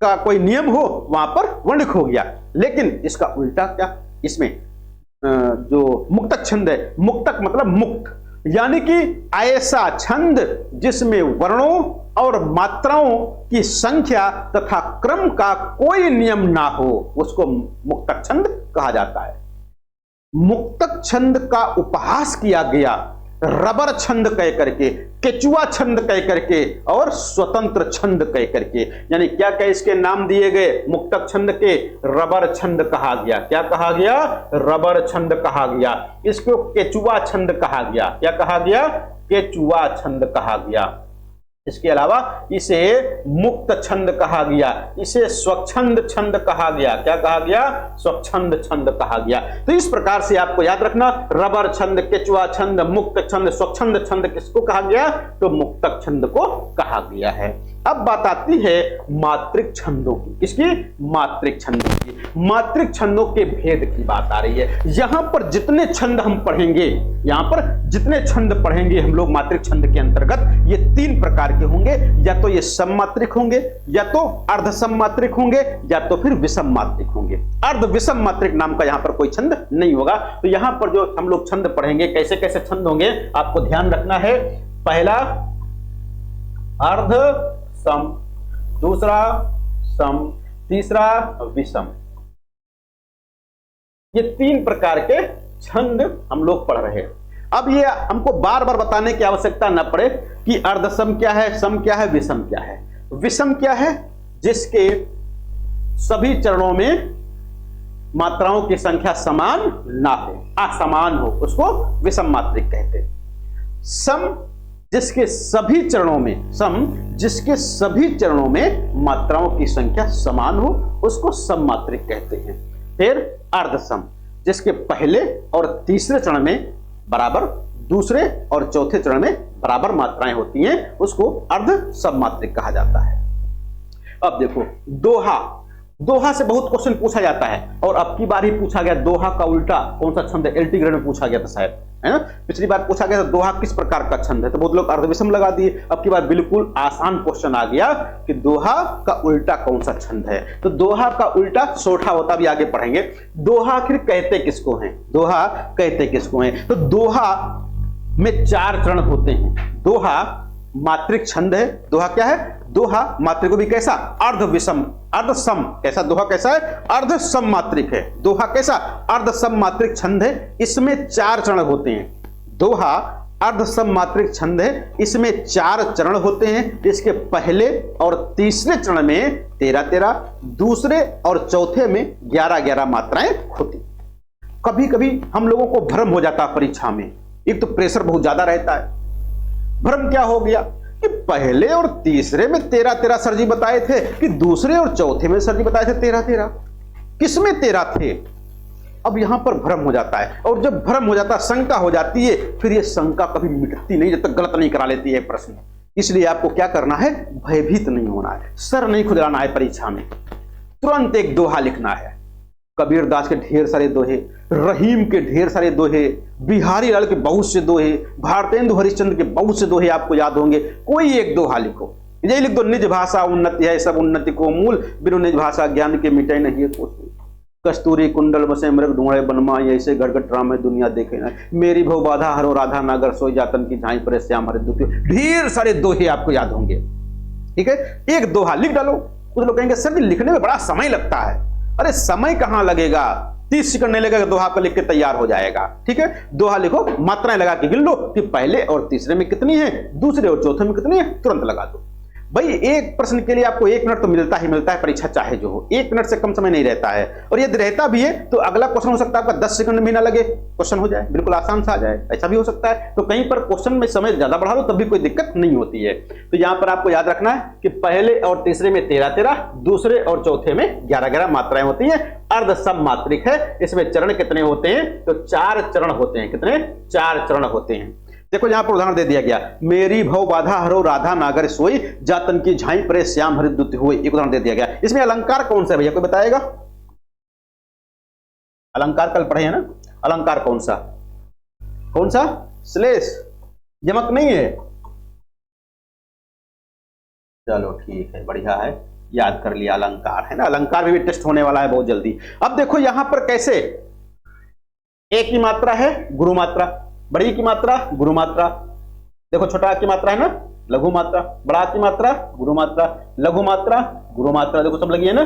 का कोई नियम हो, वहां पर वर्णिक हो गया। लेकिन इसका उल्टा क्या? इसमें जो मुक्तक छंद है, मुक्तक मतलब मुक्त, यानी कि ऐसा छंद जिसमें वर्णों और मात्राओं की संख्या तथा क्रम का कोई नियम ना हो, उसको मुक्तक छंद कहा जाता है। मुक्तक छंद का उपहास किया गया रबर छंद कह करके, केचुआ छंद कह करके और स्वतंत्र छंद कह करके। यानी क्या क्या इसके नाम दिए गए? मुक्तक छंद के रबर छंद कहा गया। क्या कहा गया? रबर छंद कहा गया। इसको केचुआ छंद कहा गया। क्या कहा गया? केचुआ छंद कहा गया। इसके अलावा इसे मुक्त छंद कहा गया, इसे स्वच्छंद छंद कहा गया। क्या कहा गया? स्वच्छंद छंद कहा गया। तो इस प्रकार से आपको याद रखना, रबर छंद, केचुआ छंद, मुक्त छंद, स्वच्छंद छंद किसको कहा गया? तो मुक्तक छंद को कहा गया है। अब बात आती है मात्रिक छंदों की। किसकी? मात्रिक छंदों की। मात्रिक छंदों के भेद की बात आ रही है। यहां पर जितने छंद हम पढ़ेंगे, यहां पर जितने छंद पढ़ेंगे हम लोग मात्रिक छंद के अंतर्गत, ये 3 प्रकार के होंगे। या तो ये सम मात्रिक होंगे, या तो अर्ध सम मात्रिक होंगे, या तो फिर विषम मात्रिक होंगे। अर्ध विषम मात्रिक नाम का यहां पर कोई छंद नहीं होगा। तो यहां पर जो हम लोग छंद पढ़ेंगे, कैसे कैसे छंद होंगे आपको ध्यान रखना है। पहला अर्ध सम, दूसरा सम, तीसरा विषम। ये 3 प्रकार के छंद हम लोग पढ़ रहे हैं। अब ये हमको बार बार बताने की आवश्यकता न पड़े कि अर्धसम क्या है, सम क्या है, विषम क्या है। विषम क्या है? जिसके सभी चरणों में मात्राओं की संख्या समान ना हो, असमान हो, उसको विषम मात्रिक कहते हैं। सम जिसके सभी चरणों में, सम जिसके सभी चरणों में मात्राओं की संख्या समान हो, उसको सम मात्रिक कहते हैं। फिर अर्धसम जिसके पहले और तीसरे चरण में बराबर, दूसरे और चौथे चरण में बराबर मात्राएं होती हैं, उसको अर्ध सम मात्रिक कहा जाता है। अब देखो दोहा, दोहा से बहुत क्वेश्चन पूछा जाता है और अब की बार ही पूछा गया दोहा का उल्टा कौन सा छंद है, एलटी ग्रेड में पूछा गया था शायद, है ना। पिछली बार पूछा गया था दोहा किस प्रकार का छंद है, तो बहुत लोग अर्धविषम लगा दिए। अब की बार बिल्कुल आसान क्वेश्चन आ गया कि दोहा का उल्टा कौन सा छंद है। तो दोहा का उल्टा सोठा होता, भी आगे पढ़ेंगे। दोहा आखिर कहते किसको हैं, दोहा कहते किसको हैं? तो दोहा में 4 चरण होते हैं। दोहा मात्रिक छंद है। दोहा क्या है? दोहा मात्रिक को भी कैसा? अर्धविषम, अर्धसम। कैसा? दोहा कैसा है? अर्धसम मात्रिक है। दोहा कैसा? अर्धसम मात्रिक छंद है। इसमें 4 चरण होते हैं। दोहा अर्धसम मात्रिक छंद है, इसमें 4 चरण होते हैं। इसके पहले और तीसरे चरण में 13-13, दूसरे और चौथे में 11-11 मात्राएं होती। कभी कभी हम लोगों को भ्रम हो जाता है परीक्षा में, एक तो प्रेशर बहुत ज्यादा रहता है। भ्रम क्या हो गया कि पहले और तीसरे में 13-13 सर जी बताए थे कि दूसरे और चौथे में सर जी बताए थे 13-13, किसमें 13 थे? अब यहां पर भ्रम हो जाता है, और जब भ्रम हो जाता है, शंका हो जाती है, फिर यह शंका कभी मिटती नहीं जब तक गलत नहीं करा लेती है प्रश्न। इसलिए आपको क्या करना है? भयभीत नहीं होना है, सर नहीं खुजलाना है परीक्षा में। तुरंत एक दोहा लिखना है। कबीर दास के ढेर सारे दोहे, रहीम के ढेर सारे दोहे, बिहारी लाल के बहुत से दोहे, भारतेंदु हरिश्चंद्र के बहुत से दोहे आपको याद होंगे। कोई एक दोहा लिखो, यही लिख दो, निज भाषा उन्नति है सब उन्नति को मूल, बिनु निज भाषा ज्ञान के मिटे नहीं कुछ। कस्तूरी कुंडल बसे मृग ढूंढे बनमा, ऐसे गड़गट राम में दुनिया देखे ना, मेरी भव बाधा हरो राधा नागर, सोई जातन की झाई पर श्याम हरे दुति। ढेर सारे दोहे आपको याद होंगे, ठीक है। एक दोहा लिख डालो। कुछ लोग कहेंगे सर जी लिखने में बड़ा समय लगता है। अरे समय कहां लगेगा, 30 सेकंड नहीं लगेगा, दोहा को लिख के तैयार हो जाएगा, ठीक है। दोहा लिखो, मात्राएं लगा के गिन लो कि पहले और तीसरे में कितनी है, दूसरे और चौथे में कितनी है, तुरंत लगा दो। भाई एक प्रश्न के लिए आपको 1 मिनट तो मिलता ही मिलता है, परीक्षा चाहे जो हो, 1 मिनट से कम समय नहीं रहता है। और यदि रहता भी है तो अगला क्वेश्चन हो सकता है आपका 10 सेकंड में ना लगे, क्वेश्चन हो जाए, बिल्कुल आसान सा आ जाए, ऐसा भी हो सकता है। तो कहीं पर क्वेश्चन में समय ज्यादा बढ़ा लो तब भी कोई दिक्कत नहीं होती है। तो यहां पर आपको याद रखना है कि पहले और तीसरे में 13-13, दूसरे और चौथे में 11-11 मात्राएं होती हैं। अर्धसम मात्रिक है। इसमें चरण कितने होते हैं? तो 4 चरण होते हैं। कितने? 4 चरण होते हैं। देखो यहां पर उदाहरण दे दिया गया, मेरी भव बाधा हरो राधा नागर सोई, जातन की झाई परे श्याम हरि दुति होई। एक उदाहरण दे दिया गया। इसमें अलंकार कौन सा है भैया, कोई बताएगा? अलंकार कल पढ़े हैं ना, अलंकार कौन सा? कौन सा? श्लेष, यमक नहीं है। चलो ठीक है, बढ़िया है, याद कर लिया। अलंकार है ना, अलंकार भी टेस्ट होने वाला है बहुत जल्दी। अब देखो यहां पर कैसे, एक की मात्रा है गुरु मात्रा, बड़ी की मात्रा गुरु मात्रा, देखो छोटा की मात्रा है ना लघु मात्रा, बड़ा की मात्रा गुरु मात्रा, लघु मात्रा गुरु मात्रा, देखो सब लगी है ना।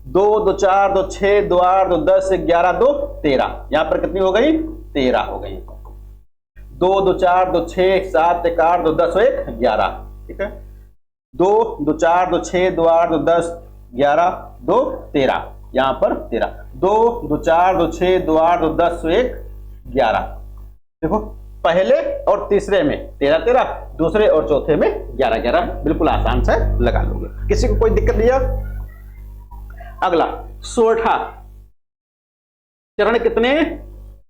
2 2 4 2 6 2 8 2 10 1 11 2 13, यहां पर कितनी हो गई? 13 हो गई। 2 2 4 2 6 7 1 8 2 10 1 11, ठीक है। 2 2 4 2 6 2 8 2 10 11 2 13, यहां पर 13। 2 2 4 2 6 2 8 2 10 1 11, देखो पहले और तीसरे में 13-13, दूसरे और चौथे में 11-11, बिल्कुल आसान से लगा लोगे, किसी को कोई दिक्कत नहीं है। अगला सोठा, चरण कितने?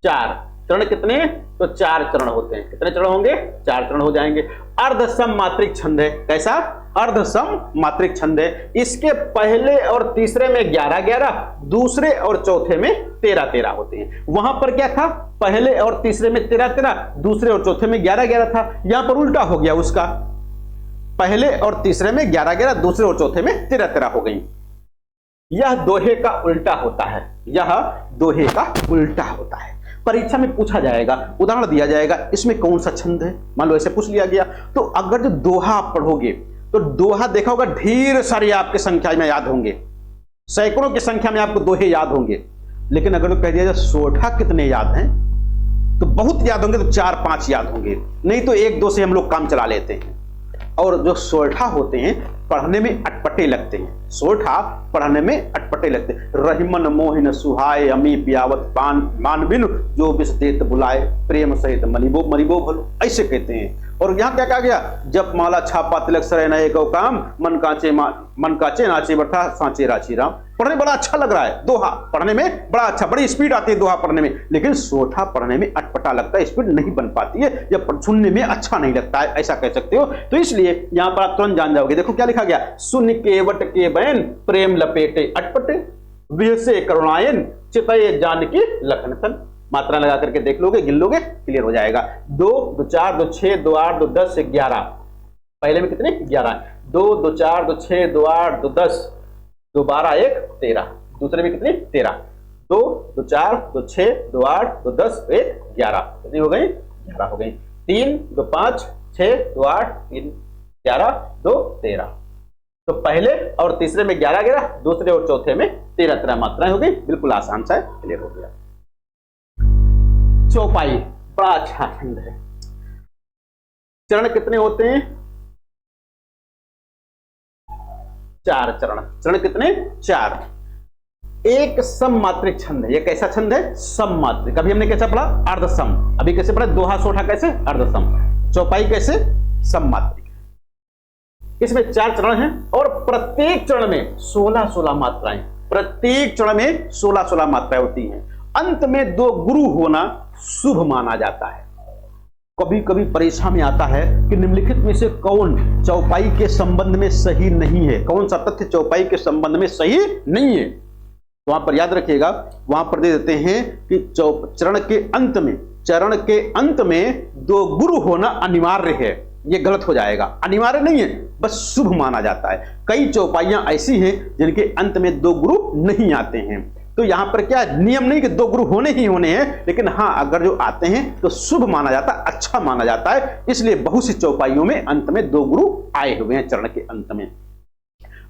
4 चरण कितने? तो 4 चरण होते हैं। कितने चरण होंगे? 4 चरण हो जाएंगे। अर्धसम मात्रिक छंद है। कैसा? अर्धसम मात्रिक छंद है। इसके पहले और तीसरे में 11-11, दूसरे और चौथे में 13-13 होते हैं। वहां पर क्या था? पहले और तीसरे में 13-13, दूसरे और चौथे में 11-11 था। यहां पर उल्टा हो गया उसका, पहले और तीसरे में 11-11, दूसरे और चौथे में 13-13 हो गई। यह दोहे का उल्टा होता है, यह दोहे का उल्टा होता है। परीक्षा में पूछा जाएगा, उदाहरण दिया जाएगा, इसमें कौन सा छंद है, मान लो ऐसे पूछ लिया गया। तो अगर जो दोहा आप पढ़ोगे तो दोहा देखा होगा ढेर सारे आपके संख्या में याद होंगे, सैकड़ों की संख्या में आपको दोहे याद होंगे। लेकिन अगर तो कह दिया जाए सोठा कितने याद हैं, तो बहुत याद होंगे, तो 4-5 याद होंगे, नहीं तो 1-2 से हम लोग काम चला लेते हैं। और जो सोठा होते हैं पढ़ने में अटपटे लगते हैं, सोठा पढ़ने में अटपटे लगते हैं। रहीमन मोहिन सुहाय अमी पियावत पान मान बिन जो विष देत बुलाए प्रेम सहित मलिबो मरिबो भलो, ऐसे कहते हैं। और यहाँ क्या कहा गया, जप माला छापा तिलक सरे नए गौ काम मन काचे नाचे बैठा सांचे राची राम। पढ़ने बड़ा अच्छा लग रहा है, दोहा पढ़ने में बड़ा अच्छा, बड़ी स्पीड आती है दोहा पढ़ने में, लेकिन सोठा पढ़ने में अटपटा लगता है, स्पीड नहीं बन पाती है, या सुनने में अच्छा नहीं लगता है, ऐसा कह सकते हो। तो इसलिए यहाँ पर आप तुरंत जान जाओगे। देखो क्या लिखा गया, सुन के वट के बैन प्रेम लपेटे अटपटे विहसे करुणायन चितये जानकी लखन तन। मात्रा लगा करके देख लोगे, गिन लोगे, क्लियर हो जाएगा। 2 2 4 2 6 2 8 2 10 11, पहले में कितने 11, 2 2 4 2 6 2 8 2 10 2 12 1 13, दूसरे में कितने 13, 2 2 4 2 6 2 8 2 10 1 11, कितनी हो गई 11 हो गई। 3 2 5 6 2 8 3 11 2 13, तो पहले और तीसरे में 11 11, दूसरे और चौथे में 13 मात्राएं हो गई। बिल्कुल आसान सा है, क्लियर हो गया। चौपाई बड़ा अच्छा छंद है। चरण कितने होते हैं, 4 चरण। चरण कितने 4। एक सममात्रिक छंद है। ये कैसा छंद है, सममात्रिक। अभी हमने कैसा पढ़ा, अर्धसम। अभी कैसे पढ़ा, दोहा सोठा कैसे अर्धसम, चौपाई कैसे सममात्रिक। इसमें 4 चरण हैं और प्रत्येक चरण में 16-16 मात्राएं, प्रत्येक चरण में 16-16 मात्राएं होती हैं। अंत में 2 गुरु होना शुभ माना जाता है। कभी कभी परीक्षा में आता है कि निम्नलिखित में से कौन चौपाई के संबंध में सही नहीं है, कौन सा तथ्य चौपाई के संबंध में सही नहीं है। तो वहां पर याद रखिएगा, वहां पर दे देते हैं कि चरण के अंत में 2 गुरु होना अनिवार्य है। ये गलत हो जाएगा, अनिवार्य नहीं है, बस शुभ माना जाता है। कई चौपाइयां ऐसी हैं जिनके अंत में 2 गुरु नहीं आते हैं, तो यहां पर क्या नियम नहीं कि 2 गुरु होने ही होने हैं, लेकिन हाँ अगर जो आते हैं तो शुभ माना जाता है, अच्छा माना जाता है। इसलिए बहुत सी चौपाइयों में अंत में 2 गुरु आए हुए हैं चरण के अंत में।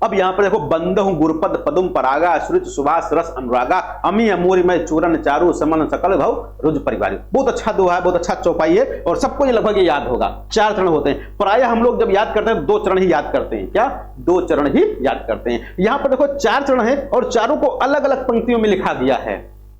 अब यहां पर देखो, बंदहु गुरुपद पदुम परागा श्रुत सुभाष रस अनुरागा अमी अमूरी में चूरन चारू समन सकल भव रुज परिवार। बहुत अच्छा दोहा है, बहुत अच्छा चौपाई है और सबको ये लगभग याद होगा। 4 चरण होते हैं। प्रायः हम लोग जब याद करते हैं 2 चरण ही याद करते हैं। क्या, 2 चरण ही याद करते हैं। यहां पर देखो 4 चरण है और चारों को अलग अलग पंक्तियों में लिखा गया है।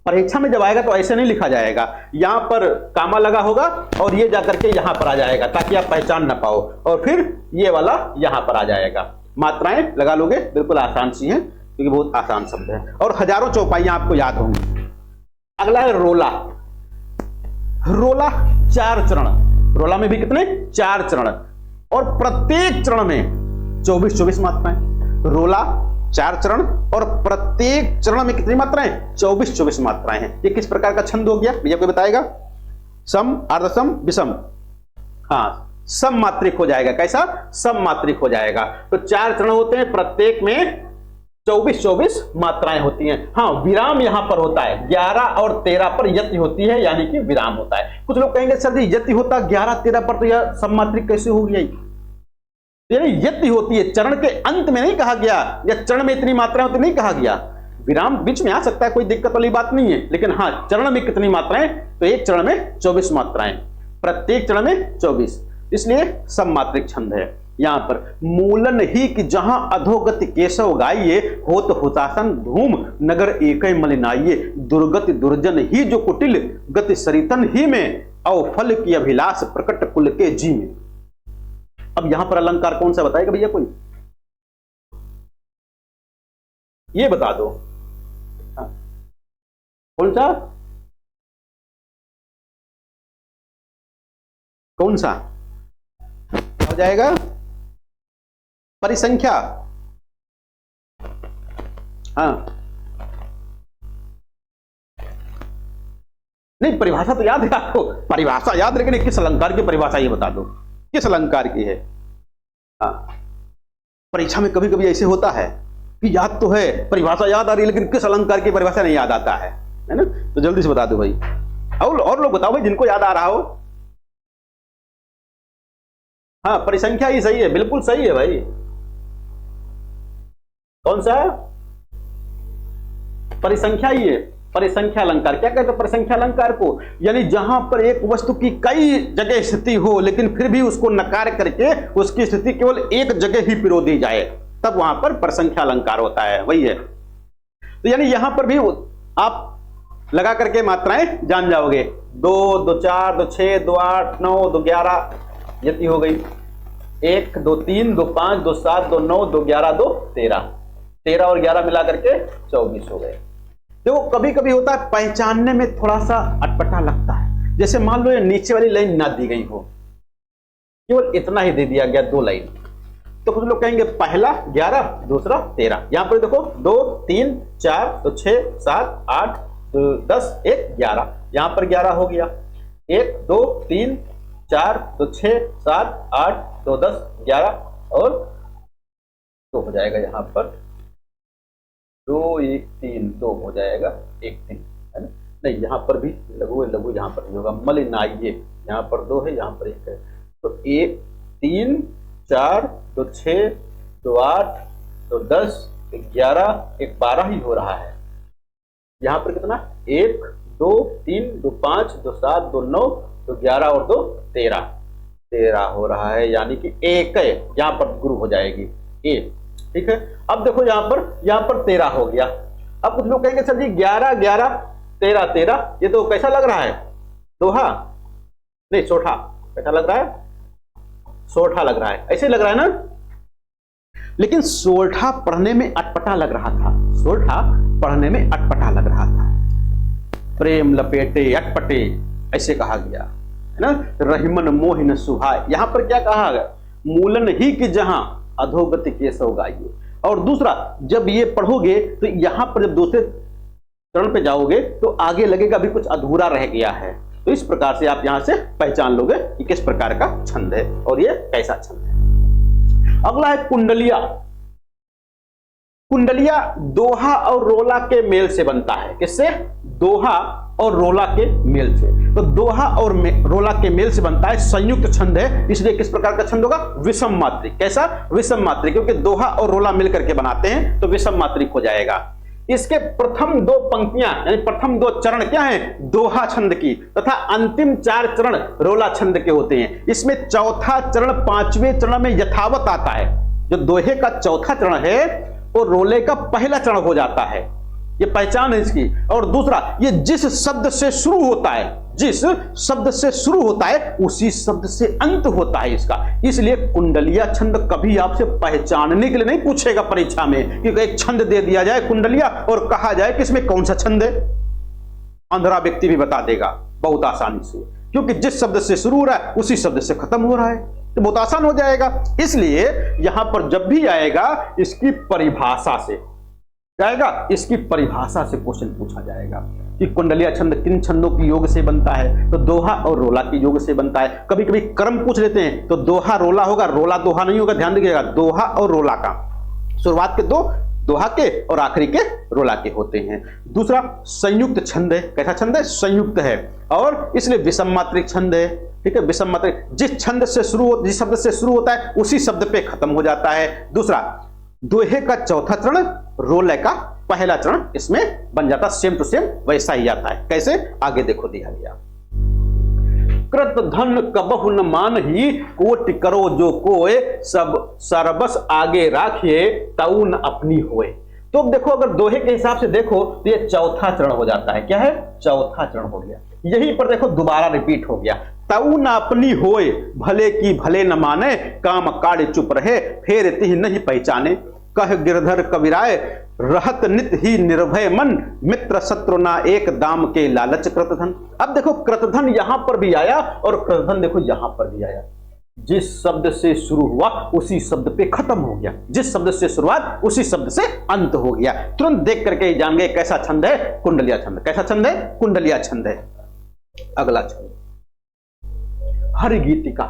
परीक्षा में जब आएगा तो ऐसे नहीं लिखा जाएगा, यहां पर कामा लगा होगा और ये जाकर के यहां पर आ जाएगा ताकि आप पहचान ना पाओ, और फिर ये वाला यहां पर आ जाएगा। मात्राएं लगा लोगे, बिल्कुल आसान सी हैं क्योंकि बहुत आसान शब्द है और हजारों चौपाइयां आपको याद होंगी। अगला है रोला। रोला 4 चरण, रोला में भी कितने 4 चरण और प्रत्येक चरण में 24-24 मात्राएं। रोला 4 चरण और प्रत्येक चरण में कितनी मात्राएं, 24-24 मात्राएं हैं। ये किस प्रकार का छंद हो गया भैया कोई बताएगा, सम अर्धसम विषम, हाँ सममात्रिक हो जाएगा। कैसा, सममात्रिक हो जाएगा। तो 4 चरण होते हैं, प्रत्येक में 24-24 मात्राएं होती हैं। हाँ विराम यहां पर होता है, 11 और 13 पर यति होती है, यानी कि विराम होता है। कुछ लोग कहेंगे सर जी यति होता 11-13 पर, तो यह सममात्रिक कैसे हो गया, यानी यति होती है। चरण के अंत में नहीं कहा गया या चरण में इतनी मात्राएं होती नहीं कहा गया, विराम बीच में आ सकता है, कोई दिक्कत वाली बात नहीं है, लेकिन हाँ चरण में कितनी मात्राएं, तो एक चरण में 24 मात्राएं, प्रत्येक चरण में 24, इसलिए सममात्रिक छंद है। यहां पर मूलन ही कि जहां अधोगति केशव गाइए होत हुतासन धूम नगर एकय मलिनाइए दुर्गति दुर्जन ही जो कुटिल गति सरितन ही में अवफल की अभिलाष प्रकट कुल के जी में। अब यहां पर अलंकार कौन सा बताएगा भैया कोई, ये बता दो कौन सा, कौन सा हो जाएगा, परिसंख्या। हाँ नहीं परिभाषा तो याद है आपको, परिभाषा याद, लेकिन किस अलंकार की परिभाषा ये बता दो, किस अलंकार की है। हाँ परीक्षा में कभी कभी ऐसे होता है कि याद तो है, परिभाषा याद आ रही है, लेकिन किस अलंकार की परिभाषा नहीं याद आता है ना, तो जल्दी से बता दो भाई। और लोग बताओ भाई जिनको याद आ रहा हो। हाँ परिसंख्या ही सही है, बिल्कुल सही है भाई। कौन सा, परिसंख्या ही है, परिसंख्या अलंकार। क्या कहते हैं परिसंख्या अलंकार को? यानी जहां पर एक वस्तु की कई जगह स्थिति हो लेकिन फिर भी उसको नकार करके उसकी स्थिति केवल एक जगह ही पिरो दी जाए, तब वहां पर परिसंख्या अलंकार होता है, वही है। तो यानी यहां पर भी आप लगा करके मात्राएं जान जाओगे। 2, 2, 4, 2, 6, 2, 8, 9, 2, 11 ये हो गई। 1, 2, 3, 2, 5, 2, 7, 2, 9, 2, 11, 2, 13। 13 और 11 मिला करके 24 हो गए। देखो कभी कभी होता है पहचानने में थोड़ा सा अटपटा लगता है। जैसे मान लो ये नीचे वाली लाइन ना दी गई हो, केवल इतना ही दे दिया गया 2 लाइन, तो कुछ लोग कहेंगे पहला 11 दूसरा 13। यहां पर देखो 2, 3, 4 तो 6, 7, 8 तो 10, 1, 11। यहां पर 11 हो गया। 1, 2, 3, 4 तो 6, 7, 8 तो 10, 11 और 2 हो जाएगा। यहां पर 2, 1, 3 2 हो जाएगा, 1, 3 है ना। नहीं यहाँ पर भी लघु लघु यहाँ पर नहीं होगा, मलिनाइए। यहाँ पर 2 है, यहाँ पर 1 है, तो 1, 3, 4 तो 6, 2, 8 तो 10, 11, 1, 12 ही हो रहा है। यहाँ पर कितना? 1, 2, 3, 2, 5, 2, 7, 2, 9 तो 11 और 2 13 13 हो रहा है, यानी कि 1 है, यहाँ पर गुरु हो जाएगी ए। ठीक है। अब देखो यहाँ पर 13 हो गया। अब कुछ लोग कहेंगे सर जी 11, 11, 13, 13 ये तो कैसा लग रहा है? दोहा नहीं, सोठा। कैसा लग रहा है? सोठा लग रहा है, ऐसे लग रहा है ना। लेकिन सोठा पढ़ने में अटपटा लग रहा था, सोठा पढ़ने में अटपटा लग रहा था। प्रेम लपेटे अटपटे ऐसे कहा गया है ना। रहीमन मोहिन सुहाय, यहां पर क्या कहा गया? मूलन ही कि जहां अधोगति केशव गाइए। और दूसरा जब ये पढ़ोगे तो यहां पर जब दूसरे चरण पे जाओगे तो आगे लगेगा अभी कुछ अधूरा रह गया है। तो इस प्रकार से आप यहां से पहचान लोगे कि किस प्रकार का छंद है और ये कैसा छंद है। अगला है कुंडलिया। कुंडलिया दोहा और रोला के मेल से बनता है। किससे? दोहा और रोला के मेल से। तो दोहा और रोला के मेल से बनता है, संयुक्त छंद है, इसलिए किस प्रकार का छंद होगा? विषम मात्रिक। कैसा? विषम मात्रिक, क्योंकि दोहा और रोला मिल करके बनाते हैं तो विषम मात्रिक हो जाएगा। इसके प्रथम 2 पंक्तियां यानी प्रथम 2 चरण क्या हैं? दोहा छंद की, तथा अंतिम 4 चरण रोला छंद के होते हैं। इसमें चौथा चरण 5वें चरण में यथावत आता है। जो दोहे का चौथा चरण है वो रोले का पहला चरण हो जाता है, ये पहचान है इसकी। और दूसरा, ये जिस शब्द से शुरू होता है, जिस शब्द से शुरू होता है उसी शब्द से अंत होता है इसका। इसलिए कुंडलिया छंद कभी आपसे पहचानने के लिए नहीं पूछेगा परीक्षा में, क्योंकि एक छंद दे दिया जाए कुंडलिया और कहा जाए कि इसमें कौन सा छंद है, अंधरा व्यक्ति भी बता देगा बहुत आसानी से, क्योंकि जिस शब्द से शुरू हो रहा है उसी शब्द से खत्म हो रहा है, तो बहुत आसान हो जाएगा। इसलिए यहां पर जब भी आएगा इसकी परिभाषा से जाएगा, इसकी परिभाषा से क्वेश्चन पूछा जाएगा कि कुंडलिया छंद किन छंदों की योग से बनता है। तो दोहा और रोला की योग से बनता है। कभी कभी क्रम पूछ लेते हैं तो दोहा रोला होगा, रोला दोहा नहीं होगा, ध्यान दीजिएगा। दोहा और रोला का शुरुआत के 2 दोहा के और आखिरी के रोला के होते हैं। दूसरा संयुक्त छंद है। कैसा छंद है? संयुक्त है, और इसलिए विषम मात्रिक छंद है। ठीक है, विषम मात्रिक, जिस छंद से जिस शब्द से शुरू होता है उसी शब्द पे खत्म हो जाता है। दूसरा, दोहे का चौथा चरण रोले का पहला चरण इसमें बन जाता, सेम टू सेम वैसा ही आता है। कैसे? आगे देखो दिया गया। कृत धन कबहु न मानहि, कोटि करो जो कोय, सब सरबस आगे राखिए, तऊ न अपनी होए। तो अब देखो, अगर दोहे के हिसाब से देखो तो ये चौथा चरण हो जाता है। क्या है? चौथा चरण हो गया। यहीं पर देखो दोबारा रिपीट हो गया। तऊ न अपनी होए, भले की भले न माने, काम काढ़ चुप रहे, फेर तिहि नहीं पहचाने। कह गिरधर कविराय, रहत नित ही निर्भय मन, मित्र शत्रु ना एक, दाम के लालच कृतधन। अब देखो कृतधन यहां पर भी आया और कृतधन देखो यहां पर भी आया। जिस शब्द से शुरू हुआ उसी शब्द पे खत्म हो गया, जिस शब्द से शुरुआत उसी शब्द से अंत हो गया। तुरंत देख करके ही जान गए कैसा छंद है? कुंडलिया छंद। कैसा छंद है? कुंडलिया छंद है। अगला छंद हरिगीतिका।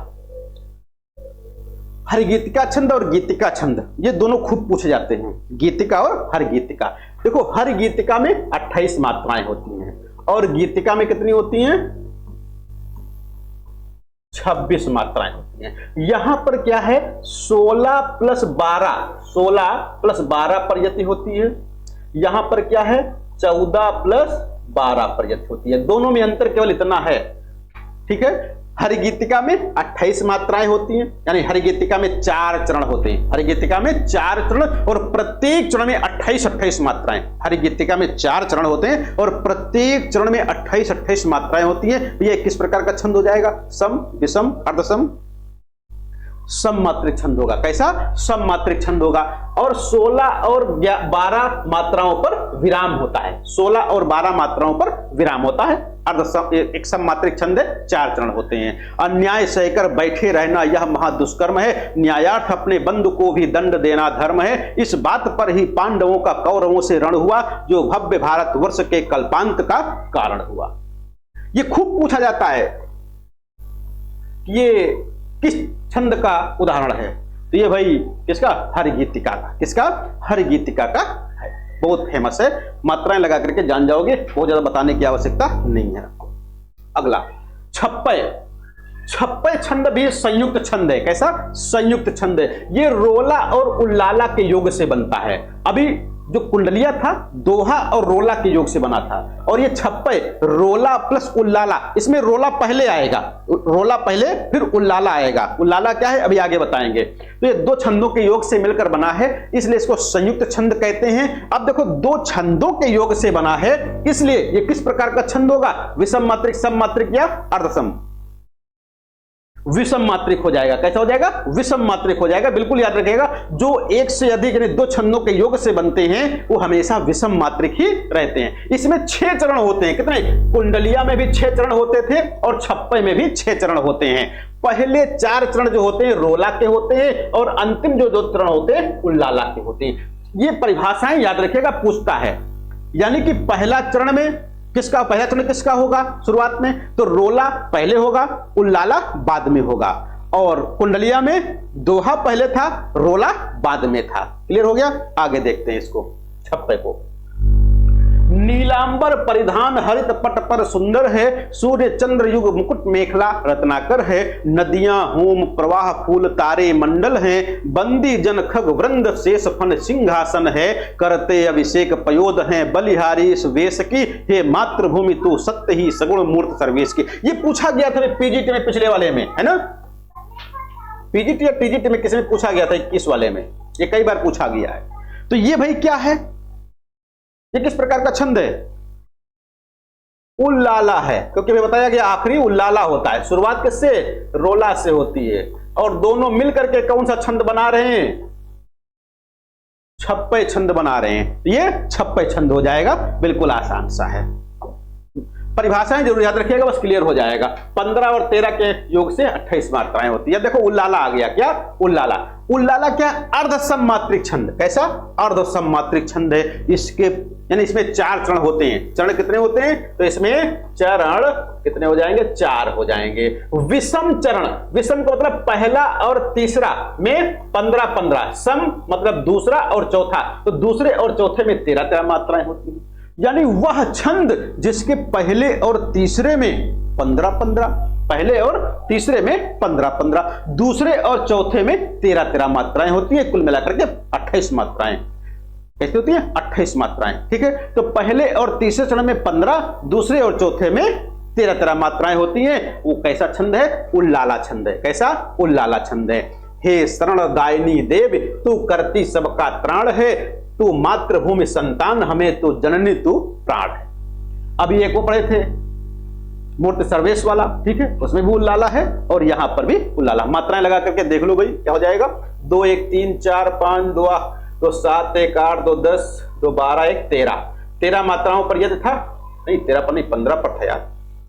हरिगीतिका छंद और गीतिका छंद ये दोनों खूब पूछे जाते हैं, गीतिका और हरिगीतिका। देखो हरिगीतिका में 28 मात्राएं होती हैं और गीतिका में कितनी होती हैं? 26 मात्राएं होती हैं। यहां पर क्या है? 16 प्लस 12 पर यति होती है। यहां पर क्या है? 14 प्लस 12 पर्यंत होती है। दोनों में अंतर केवल इतना है, ठीक है। हरिगीतिका में 28 मात्राएं होती हैं, यानी हरिगीतिका में 4 चरण होते हैं। हरिगीतिका में 4 चरण और प्रत्येक चरण में 28-28 मात्राएं। हरिगीतिका में 4 चरण होते हैं और प्रत्येक चरण में 28-28 मात्राएं होती हैं। ये किस प्रकार का छंद हो जाएगा? सम, विषम, अर्धसम, सममात्रिक छंद होगा। कैसा? सममात्रिक छंद होगा। और 16 और 12 मात्राओं पर विराम होता है। 16 और 12 मात्राओं पर विराम होता है। अर्धसम एक सममात्रिक छंद है, 4 चरण होते हैं। अन्याय सहकर बैठे रहना यह महादुष्कर्म है, न्यायार्थ अपने बंधु को भी दंड देना धर्म है। इस बात पर ही पांडवों का कौरवों से रण हुआ, जो भव्य भारतवर्ष के कल्पांत का कारण हुआ। ये खूब पूछा जाता है, ये किस छंद का उदाहरण है? तो ये भाई किसका? हरिगीतिका का। किसका? हरिगीतिका का है। बहुत फेमस है, मात्राएं लगा करके जान जाओगे, बहुत ज्यादा बताने की आवश्यकता नहीं है। अगला छप्पय। छप्पय छंद भी संयुक्त छंद है। कैसा? संयुक्त छंद है। ये रोला और उल्लाला के योग से बनता है। अभी जो कुंडलिया था दोहा और रोला के योग से बना था, और ये छप्पय रोला प्लस उल्लाला। इसमें रोला पहले आएगा, रोला पहले फिर उल्लाला आएगा। उल्लाला क्या है अभी आगे बताएंगे। तो ये 2 छंदों के योग से मिलकर बना है, इसलिए इसको संयुक्त छंद कहते हैं। अब देखो 2 छंदों के योग से बना है, इसलिए ये किस प्रकार का छंद होगा? विषम मात्रिक, सम मात्रिक या अर्धसम? विषम मात्रिक हो जाएगा। कैसा हो जाएगा? विषम मात्रिक हो जाएगा। बिल्कुल याद रखिएगा, जो एक से अधिक यानी 2 छंदों के योग से बनते हैं वो हमेशा विषम मात्रिक ही रहते हैं। इसमें 6 चरण होते हैं। कितने? कुंडलिया में भी 6 चरण होते थे और छप्पय में भी 6 चरण होते हैं। पहले 4 चरण जो होते हैं रोला के होते हैं, और अंतिम जो 2 चरण होते हैं उल्लाला के होते हैं। ये परिभाषाएं याद रखिएगा, पूछता है। यानी कि पहला चरण में किसका? पहला चरण किसका होगा शुरुआत में? तो रोला पहले होगा, उल्लाला बाद में होगा। और कुंडलिया में दोहा पहले था, रोला बाद में था। क्लियर हो गया? आगे देखते हैं इसको, छप्पय को। नीलांबर परिधान हरित पट पर सुंदर है, सूर्य चंद्र युग मुकुट मेखला रत्नाकर है। नदियां होम प्रवाह फूल तारे मंडल हैं, बंदी जन खग वृंद शेष फन सिंहासन है। करते अभिषेक पयोद हैं बलिहारी इस वेश की, हे मातृभूमि तू सत्य ही सगुण मूर्त सर्वेश की। ये पूछा गया था पीजीटी में, पिछले वाले में है ना। पीजीटी या टीजीटी में किसी में पूछा गया था 21 वाले में, ये कई बार पूछा गया है। तो ये भाई क्या है? ये किस प्रकार का छंद है? उल्लाला है, क्योंकि मैं बताया गया आखिरी उल्लाला होता है। शुरुआत किससे? रोला से होती है। और दोनों मिलकर के कौन सा छंद बना रहे हैं? छप्पय छंद बना रहे हैं। ये छप्पय छंद हो जाएगा। बिल्कुल आसान सा है। परिभाषाएं जरूर याद रखिएगा, बस क्लियर हो जाएगा। 15 और 13 के योग से 28 मात्राएं होती है। देखो उल्लाला आ गया। क्या? उल्लाला। उल्लाला क्या? अर्धसम मात्रिक छंद। कैसा? अर्धसम मात्रिक छंद है। इसके यानी इसमें 4 चरण होते हैं। चरण कितने होते हैं? तो इसमें चरण कितने हो जाएंगे? 4 हो जाएंगे। विषम चरण, विषम का मतलब पहला और तीसरा में 15-15, सम मतलब दूसरा और चौथा, तो दूसरे और चौथे में 13-13 मात्राएं होती हैं। यानी वह छंद जिसके पहले और तीसरे में 15-15, पहले और तीसरे में 15-15, दूसरे और चौथे में 13-13 मात्राएं होती है। कुल मिलाकर के 28 मात्राएं। कैसे होती है? 28 मात्राएं। ठीक है। तो पहले और तीसरे चरण में 15, दूसरे और चौथे में 13-13 मात्राएं होती हैं। वो कैसा छंद है? उल्लाला छंद है। कैसा? उल्लाला छंद है। हे शरणदायिनी देव तू करती सबका त्राण है, तू मातृभूमि संतान हमें तू जननी तू प्राण है। अभी एक वो पढ़े थे मूर्त सर्वेश वाला, ठीक है, उसमें भी उल्लाला है और यहां पर भी उल्लाला। मात्राएं लगा करके देख लो भाई, क्या हो जाएगा? 2 1 3 4 5 2 2 7 1 8 2 10 2 12 1 13, 13 मात्राओं पर यदि था, नहीं 13 पर नहीं 15 पर था यार।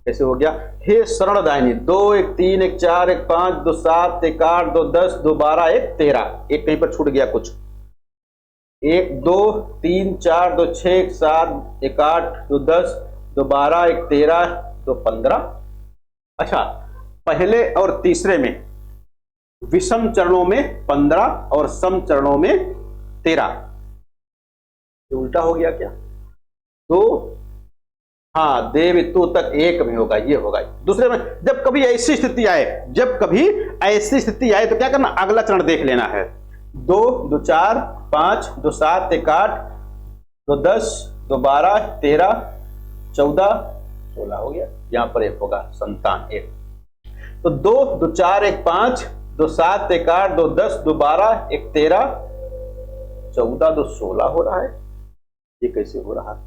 कैसे हो गया? हे शरणदायिनी 2 1 3 1 4 1 5 2 7 1 8 2 10 2 12 1 13, एक कहीं पर छूट गया कुछ, 1 2 3 4 2 6 1 7 1 8 2 10 2 12 1 13 2 15। अच्छा, पहले और तीसरे में विषम चरणों में 15 और सम चरणों में 13, ये उल्टा हो गया क्या? तो हाँ, देव तू तक एक में होगा, ये होगा। दूसरे में जब कभी ऐसी स्थिति आए, जब कभी ऐसी स्थिति आए तो क्या करना? अगला चरण देख लेना है। 2 2 4 5 2 7 1 8 2 10 12 13 14 16 हो गया, यहां पर 1 होगा, संतान 1। तो 2 2 4 1 5 2 7 1 8 2 10 2 12 1 13 14 2 16 हो रहा है। ये कैसे हो रहा है?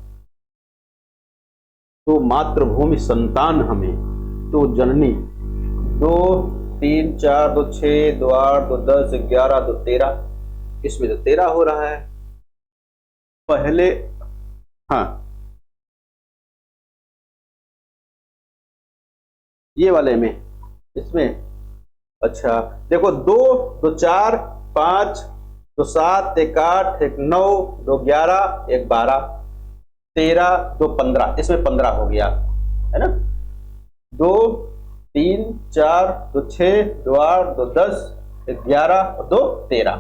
तो मातृभूमि संतान हमें, तो जननी 2 3 4 2 6 2 8 2 10 11 2 13, इसमें तो 13 हो रहा है पहले। हाँ, ये वाले में, इसमें अच्छा देखो 2 2 4 5 2 7 1 8 1 9 2 11 1 12 13 2 15, इसमें 15 हो गया है ना। 2 3 4 2 6 2 8 2 10 11 2 13,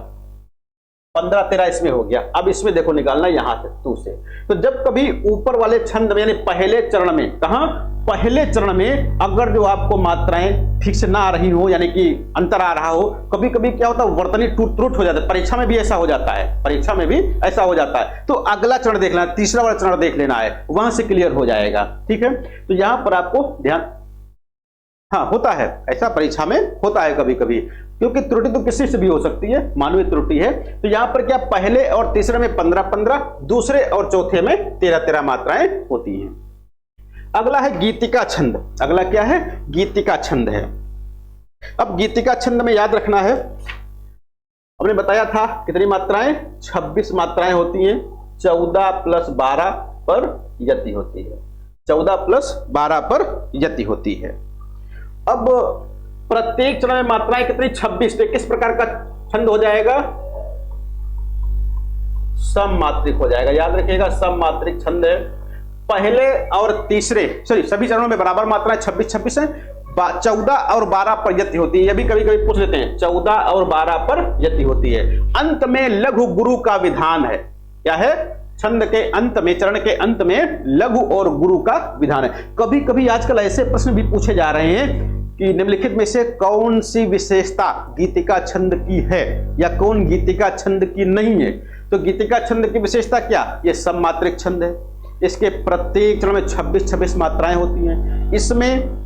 15 13 इसमें हो गया। अब इसमें देखो निकालना यहां से 2 से। तो जब कभी ऊपर वाले छंद में यानी पहले चरण में, कहां पहले चरण में अगर जो आपको मात्राएं ठीक से ना आ रही हो, यानी कि अंतर आ रहा हो, कभी कभी क्या होता है वर्तनी टूट टूट हो जाता है। परीक्षा में भी ऐसा हो जाता है, परीक्षा में भी ऐसा हो जाता है। तो अगला चरण देख लेना, तीसरा वाला चरण देख लेना है, वहां से क्लियर हो जाएगा। ठीक है, तो यहां पर आपको ध्यान, हाँ होता है ऐसा, परीक्षा में होता है कभी कभी, क्योंकि त्रुटि तो किसी से भी हो सकती है, मानवीय त्रुटि है। तो यहां पर क्या पहले और तीसरे में 15 15, दूसरे और चौथे में 13 13 मात्राएं होती हैं। अगला है गीतिका छंद। अगला क्या है? गीतिका छंद है। अब गीतिका छंद में याद रखना है, हमने बताया था कितनी मात्राएं, 26 मात्राएं होती हैं। 14 + 12 पर यति होती है, 14 + 12 पर यति होती है। अब प्रत्येक चरण में मात्राएं कितनी, 26। तो किस प्रकार का छंद हो जाएगा? सममात्रिक हो जाएगा। याद रखिएगा, सममात्रिक छंद है। पहले और तीसरे, सॉरी सभी चरणों में बराबर मात्राएं 26 26 है। 14 और 12 पर यति होती है। यह भी कभी कभी पूछ लेते हैं, 14 और 12 पर यति होती है। अंत में लघु गुरु का विधान है। क्या है? छंद के अंत में, चरण के अंत में लघु और गुरु का विधान है। कभी कभी आजकल ऐसे प्रश्न भी पूछे जा रहे हैं कि निम्नलिखित में से कौन सी विशेषता गीतिका छंद की है या कौन गीतिका छंद की नहीं है। तो गीतिका छंद की विशेषता क्या? ये सममात्रिक छंद है। इसके प्रत्येक चरण में 26 26 मात्राएं होती हैं। इसमें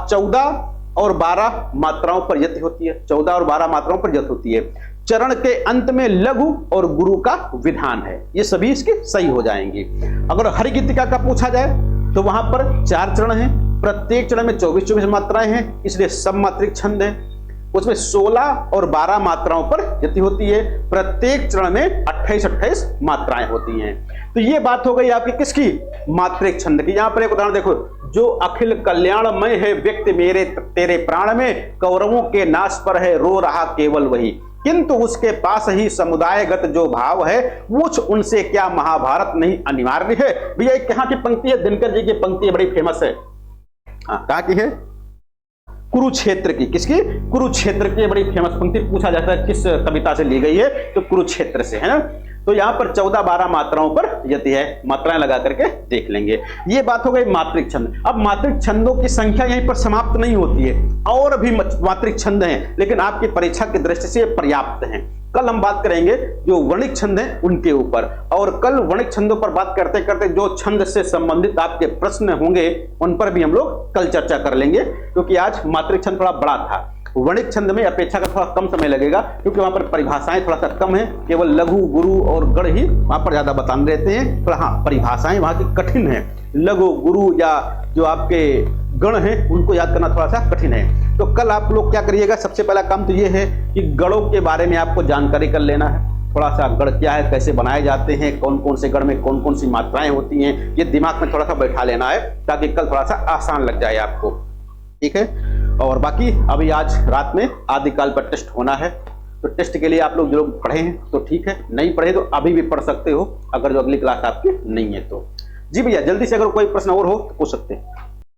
14 और 12 मात्राओं पर यति होती है। 14 और 12 मात्राओं पर यति होती है। चरण के अंत में लघु और गुरु का विधान है। ये सभी इसके सही हो जाएंगे। अगर हरि गीतिका का पूछा जाए तो वहां पर 4 चरण हैं। प्रत्येक चरण में 24 24 मात्राएं हैं, इसलिए सममात्रिक छंद है। उसमें 16 और 12 मात्राओं पर यति होती है। प्रत्येक चरण में 28 28 मात्राएं होती हैं। तो ये बात हो गई आपकी किसकी? मात्रिक छंद की। यहां पर एक उदाहरण देखो, जो अखिल कल्याणमय है व्यक्ति मेरे तेरे प्राण में, कौरवों के नाश पर है रो रहा केवल वही, किंतु उसके पास ही समुदायगत जो भाव है पूछ उनसे क्या महाभारत नहीं अनिवार्य है। भैया एक कहां की पंक्ति है? दिनकर जी की पंक्ति बड़ी फेमस है। कहां की है? कुरुक्षेत्र की। किसकी? कुरुक्षेत्र की बड़ी फेमस पंक्ति। पूछा जाता है किस कविता से ली गई है, तो कुरुक्षेत्र से, है ना। तो यहां पर 14 12 मात्राओं पर यति है। मात्राएं लगा करके देख लेंगे। ये बात हो गई मात्रिक छंद। अब मात्रिक छंदों की संख्या यहीं पर समाप्त नहीं होती है, और भी मात्रिक छंद हैं, लेकिन आपकी परीक्षा की दृष्टि से पर्याप्त हैं। कल हम बात करेंगे जो वर्णिक छंद हैं उनके ऊपर, और कल वर्णिक छंदों पर बात करते करते जो छंद से संबंधित आपके प्रश्न होंगे उन पर भी हम लोग कल चर्चा कर लेंगे, क्योंकि आज मात्रिक छंद थोड़ा बड़ा था। वर्णिक छंद में अपेक्षा का थोड़ा कम समय लगेगा, क्योंकि वहां पर परिभाषाएं थोड़ा सा कम है। केवल लघु गुरु और गण ही वहां पर ज्यादा बताने रहते हैं। थोड़ा हाँ, परिभाषाएं वहां की कठिन है। लघु गुरु या जो आपके गण हैं उनको याद करना थोड़ा सा कठिन है। तो कल आप लोग क्या करिएगा, सबसे पहला काम तो ये है कि गणों के बारे में आपको जानकारी कर लेना है। थोड़ा सा गण क्या है, कैसे बनाए जाते हैं, कौन कौन से गण में कौन कौन सी मात्राएं होती हैं, ये दिमाग में थोड़ा सा बैठा लेना है, ताकि कल थोड़ा सा आसान लग जाए आपको। ठीक है। और बाकी अभी आज रात में आदिकाल पर टेस्ट होना है, तो टेस्ट के लिए आप लोग जो पढ़े हैं तो ठीक है, नहीं पढ़े तो अभी भी पढ़ सकते हो, अगर जो अगली क्लास आपकी नहीं है तो। जी भैया, जल्दी से अगर कोई प्रश्न और हो तो पूछ सकते हैं।